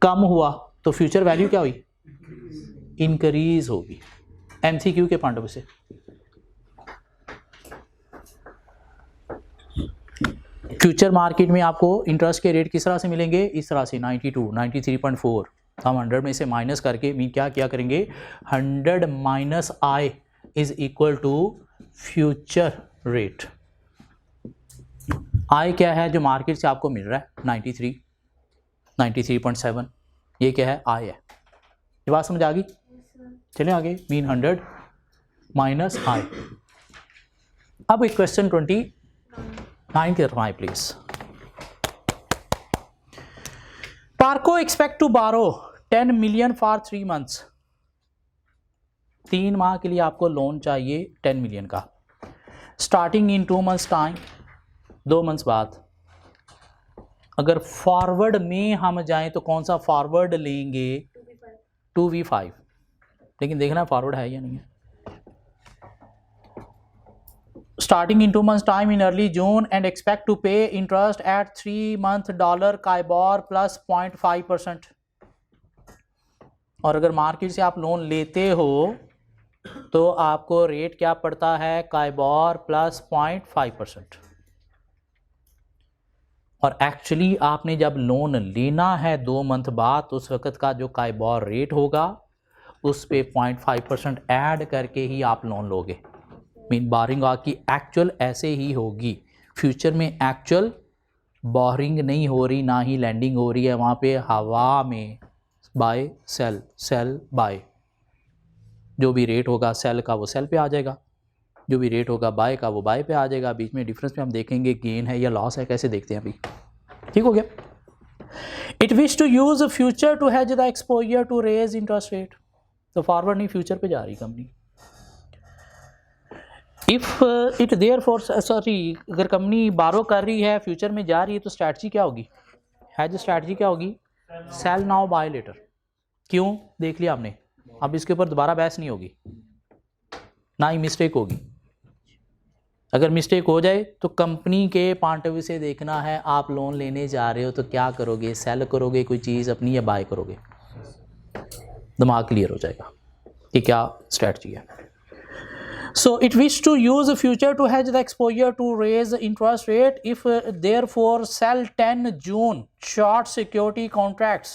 A: कम हुआ तो फ्यूचर वैल्यू क्या हुई, इंक्रीज होगी। एमसीक्यू के पॉइंट ऑफ व्यू से फ्यूचर मार्केट में आपको इंटरेस्ट के रेट किस तरह से मिलेंगे, इस तरह से 92, 93.4। हम 100 में से माइनस करके मीन क्या किया करेंगे, 100 minus I is equal to future rate. I क्या है जो मार्केट से आपको मिल रहा है 93, 93.7, ये क्या है, आई है। ये बात समझ आ गई। चलिए आगे, मीन 100 माइनस आई। अब एक क्वेश्चन 29 की तरफ आए प्लीज। पार्को एक्सपेक्ट टू बारो 10 मिलियन फॉर 3 मंथ्स। 3 माह के लिए आपको लोन चाहिए 10 मिलियन का, starting in 2 months time, 2 months बाद। अगर फॉरवर्ड में हम जाएं तो कौन सा फॉरवर्ड लेंगे, 2v5, लेकिन देखना फॉरवर्ड है या नहीं है। Starting in 2 months time in early June and expect to pay interest at 3 month dollar KIBOR plus 0.5%। और अगर मार्केट से आप लोन लेते हो तो आपको रेट क्या पड़ता है, काइबॉर प्लस 0.5%। और एक्चुअली आपने जब लोन लेना है 2 मंथ बाद, तो उस वक्त का जो काइबॉर रेट होगा उस पे 0.5% ऐड करके ही आप लोन लोगे। मीन बोरिंग आपकी एक्चुअल ऐसे ही होगी। फ्यूचर में एक्चुअल बोरिंग नहीं हो रही, ना ही लैंडिंग हो रही है, वहाँ पे हवा में बाय सेल, सेल बाय, जो भी रेट होगा सेल का वो सेल पे आ जाएगा। जो भी रेट होगा बाय का वो बाय पे आ जाएगा, बीच में डिफरेंस में हम देखेंगे गेन है या लॉस है, कैसे देखते हैं अभी। ठीक हो गया। It wish to use future to hedge the exposure to raise interest rate, तो फॉरवर्ड नहीं फ्यूचर पे जा रही कंपनी। If it there for sorry अगर कंपनी बारो कर रही है फ्यूचर में जा रही है तो स्ट्रैटेजी क्या होगी, हैज स्ट्रैटेजी क्या होगी, सेल नाउ बाय लेटर। क्यों, देख लिया हमने, अब इसके ऊपर दोबारा बहस नहीं होगी, ना ही मिस्टेक होगी। अगर मिस्टेक हो जाए तो कंपनी के पॉइंट ऑफ व्यू से देखना है, आप लोन लेने जा रहे हो तो क्या करोगे, सेल करोगे कोई चीज़ अपनी या बाय करोगे, दिमाग क्लियर हो जाएगा कि क्या स्ट्रैटेजी है। So it wish to use future to hedge the exposure to raise interest rate. If therefore sell 10 June short security contracts,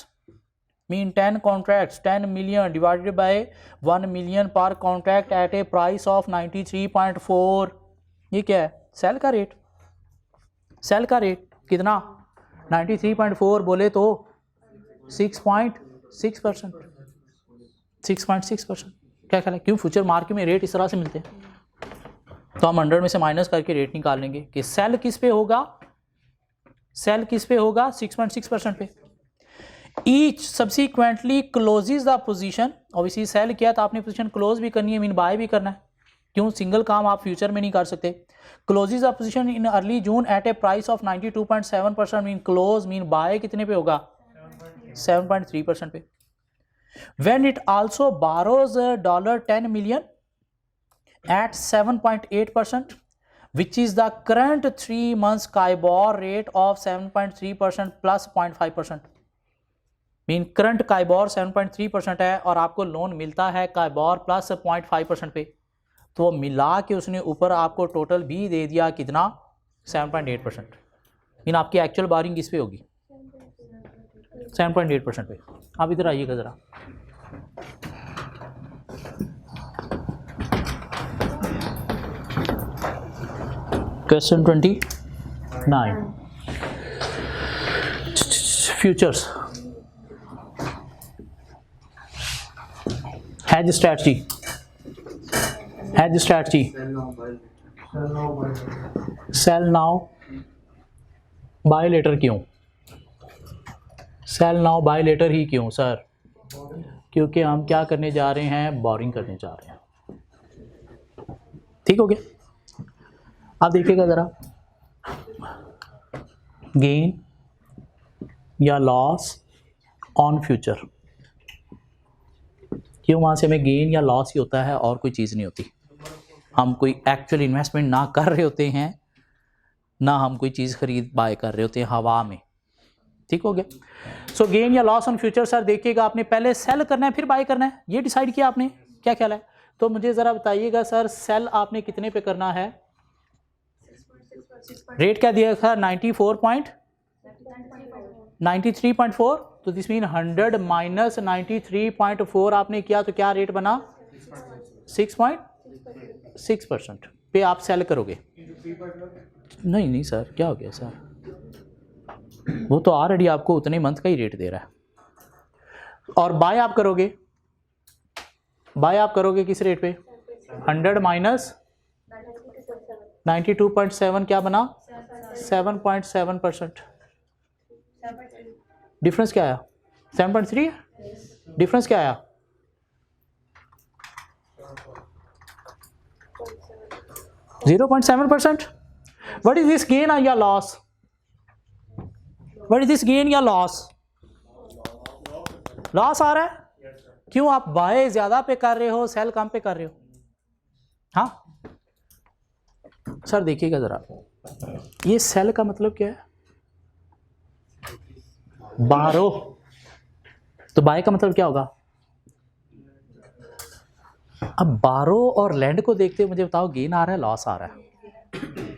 A: mean 10 contracts, 10 million divided by 1 million per contract at a price of 93.4, ये क्या है, सेल का रेट, सेल का रेट कितना 93.4 बोले तो 6.6%, 6.6%। क्या ख्याल है, क्यों फ्यूचर मार्केट में रेट इस तरह से मिलते हैं, तो हम 100 में से माइनस करके रेट निकाल लेंगे कि सेल किस पे होगा, सेल किस पे होगा 6.6% पे। Each subsequently closes the position, obviously sell किया तो आपने पोजीशन क्लोज भी करनी है, मीन बाय भी करना है, क्यों सिंगल काम आप फ्यूचर में नहीं कर सकते। Closes the position in early June at a price of 92.7%, mean close mean buy कितने पे होगा 7.3% पे। When it also borrows $10 million at 7.8%, which is the current 3 months CIBOR rate of 7.3% plus 0.5%, mean current CIBOR 7.3% है और आपको लोन मिलता है CIBOR प्लस 0.5% पे, तो मिला के उसने ऊपर आपको टोटल भी दे दिया कितना 7.8%, मीन आपकी एक्चुअल बारिंग किस पे होगी 7.8% पे। आप इधर आइएगा ज़रा, question 29, futures hedge strategy, hedge strategy sell now buy later, क्यों सेल नाउ बाय लेटर ही क्यों सर, क्योंकि हम क्या करने जा रहे हैं, बोरिंग करने जा रहे हैं। ठीक हो गया। अब देखिएगा ज़रा, गेन या लॉस ऑन फ्यूचर, क्यों वहाँ से हमें गेन या लॉस ही होता है और कोई चीज़ नहीं होती, हम कोई एक्चुअल इन्वेस्टमेंट ना कर रहे होते हैं, ना हम कोई चीज़ खरीद बाय कर रहे होते हैं हवा में। ठीक हो गया। सो गेन या लॉस ऑन फ्यूचर सर देखिएगा, आपने पहले सेल करना है फिर बाय करना है, ये डिसाइड किया आपने, क्या ख्याल है, तो मुझे ज़रा बताइएगा सर सेल आपने कितने पे करना है, रेट क्या दिया था 93.4, तो दिस मीन 100 माइनस 93.4 आपने किया तो क्या रेट बना 6.6% पे आप सेल करोगे। नहीं नहीं सर क्या हो गया सर, वो तो ऑलरेडी आपको उतने मंथ का ही रेट दे रहा है, और बाय आप करोगे, बाय आप करोगे किस रेट पे 100 माइनस 92.7 क्या बना 7.7%, डिफरेंस क्या आया 7.3, डिफरेंस क्या आया 0.7%। व्हाट इज दिस गेन या loss, what is this gain या लॉस, लॉस आ रहा है, क्यों आप बाय ज्यादा पे कर रहे हो सेल कम पे कर रहे हो। हाँ सर देखिएगा जरा, ये सेल का मतलब क्या है, बारो, तो बाय का मतलब क्या होगा, अब बारो और लैंड को देखते हुए मुझे बताओ गेन आ रहा है लॉस आ रहा है,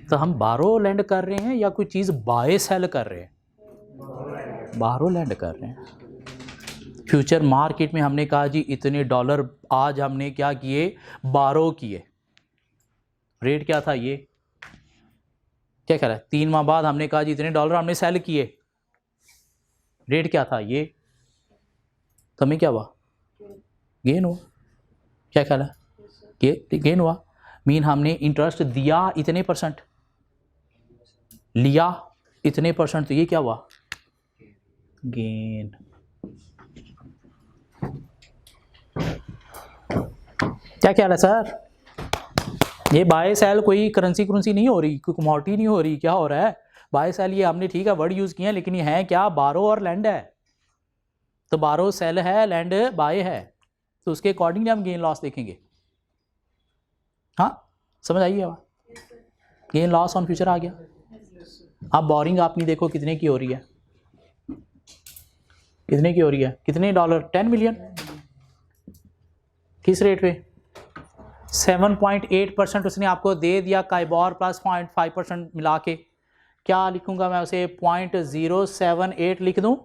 A: तो हम बारो लैंड कर रहे हैं या कोई चीज़ बाय सेल कर रहे हैं, बारो लैंड कर रहे हैं। फ्यूचर मार्केट में हमने कहा जी इतने डॉलर आज हमने क्या किए बारो किए, रेट क्या था ये, क्या कह रहा है 3 माह बाद हमने कहा जी इतने डॉलर हमने सेल किए, रेट क्या था ये, तो हमें क्या हुआ गेन हुआ, क्या ख्याल है गेन हुआ, मीन हमने इंटरेस्ट दिया इतने परसेंट, लिया इतने परसेंट, तो ये क्या हुआ? गेन। क्या ख्याल है सर? ये बाय सेल कोई करेंसी नहीं हो रही, कोई कमोडिटी नहीं हो रही, क्या हो रहा है? बाय सेल ये हमने ठीक है वर्ड यूज़ किए हैं, लेकिन ये है क्या? बारो और लैंड है। तो बारो सेल है, लैंड बाय है, तो उसके अकॉर्डिंगली हम गेन लॉस देखेंगे। हाँ समझ आइए बात? गेन लॉस ऑन फ्यूचर आ गया। अब बोरिंग आपने देखो कितने की हो रही है, कितने की हो रही है? कितने डॉलर? 10 मिलियन। किस रेट पे? 7.8% उसने आपको दे दिया, काइबोर प्लस 0.5% मिला के। क्या लिखूंगा मैं उसे? 0.078 लिख दूं?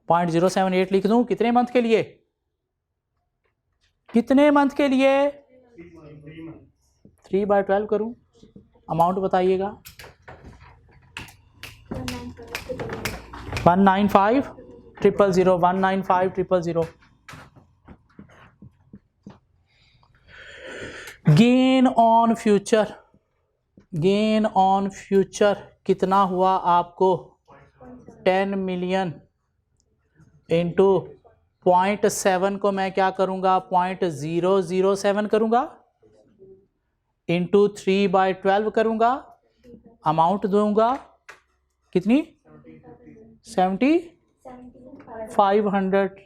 A: 0.078 लिख दूं। कितने मंथ के लिए? कितने मंथ के लिए? 3/12 करूं? अमाउंट बताइएगा। 195,000, 195,000। Gain on future, gain on future कितना हुआ आपको? 10 मिलियन इंटू 0.7 को मैं क्या करूंगा? 0.007 करूंगा, इंटू 3/12 करूंगा, अमाउंट दूंगा कितनी? 7,500।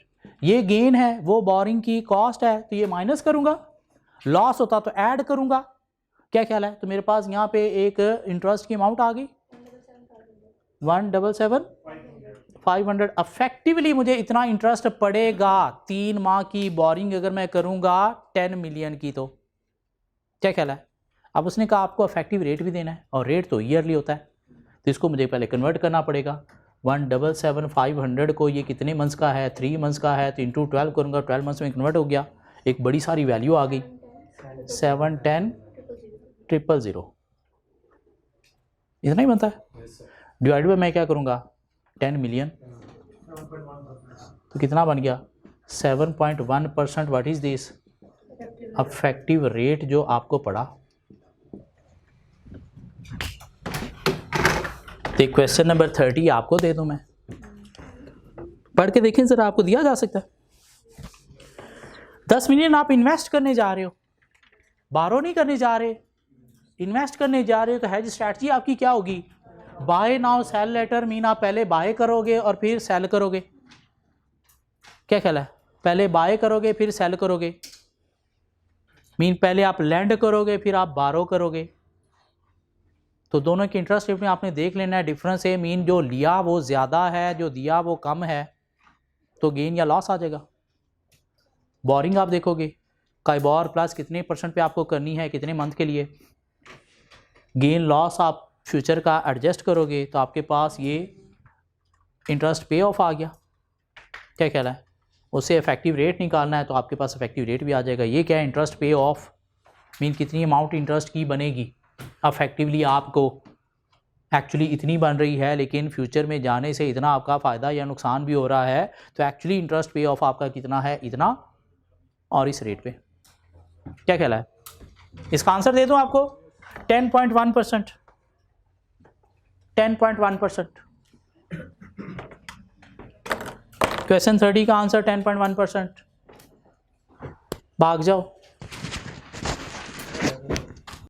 A: ये गेन है, वो बोरिंग की कॉस्ट है, तो ये माइनस करूंगा। लॉस होता तो ऐड करूंगा। क्या ख्याल है? तो मेरे पास यहाँ पे एक इंटरेस्ट की अमाउंट आ गई 177,500। अफेक्टिवली मुझे इतना इंटरेस्ट पड़ेगा 3 माह की बोरिंग अगर मैं करूंगा 10 मिलियन की। तो क्या ख्याल है? अब उसने कहा आपको अफेक्टिव रेट भी देना है, और रेट तो ईयरली होता है, तो इसको मुझे पहले कन्वर्ट करना पड़ेगा। 177,500 को ये कितने मंथ्स का है? 3 मंथ्स का है, तो इंटू 12 करूँगा, 12 मंथ्स में कन्वर्ट हो गया, एक बड़ी सारी वैल्यू आ गई 710,000। इतना ही बनता है। डिवाइड बाय मैं क्या करूँगा? 10 मिलियन, तो कितना बन गया? 7.1%। What is this? Affective rate जो आपको पड़ा। तो क्वेश्चन नंबर 30 आपको दे दूं मैं, पढ़ के देखें जरा, आपको दिया जा सकता है। 10 मिलियन आप इन्वेस्ट करने जा रहे हो, बारो नहीं करने जा रहे, इन्वेस्ट करने जा रहे हो, तो हेज स्ट्रैटेजी आपकी क्या होगी? Buy now sell later, mean आप पहले बाय करोगे और फिर सेल करोगे। क्या ख्याल है? पहले बाय करोगे फिर सेल करोगे, मीन पहले आप लैंड करोगे फिर आप बारो करोगे। तो दोनों के इंटरेस्ट रेट में आपने देख लेना है, डिफरेंस है, मीन जो लिया वो ज़्यादा है, जो दिया वो कम है, तो गेन या लॉस आ जाएगा। बोरिंग आप देखोगे, काइबोर प्लस कितने % पे आपको करनी है, कितने मंथ के लिए। गेन लॉस आप फ्यूचर का एडजस्ट करोगे, तो आपके पास ये इंटरेस्ट पे ऑफ आ गया। क्या ख्याल है? उससे इफेक्टिव रेट निकालना है, तो आपके पास इफेक्टिव रेट भी आ जाएगा। ये क्या है? इंटरेस्ट पे ऑफ, मीन कितनी अमाउंट इंटरेस्ट की बनेगी। अफेक्टिवली आपको एक्चुअली इतनी बन रही है, लेकिन फ्यूचर में जाने से इतना आपका फ़ायदा या नुकसान भी हो रहा है, तो एक्चुअली इंटरेस्ट पे ऑफ आपका कितना है? इतना, और इस रेट पे। क्या ख्याल है? इसका आंसर दे दूं आपको? 10.1%। 10.1%। क्वेश्चन 30 का आंसर 10.1%। भाग जाओ।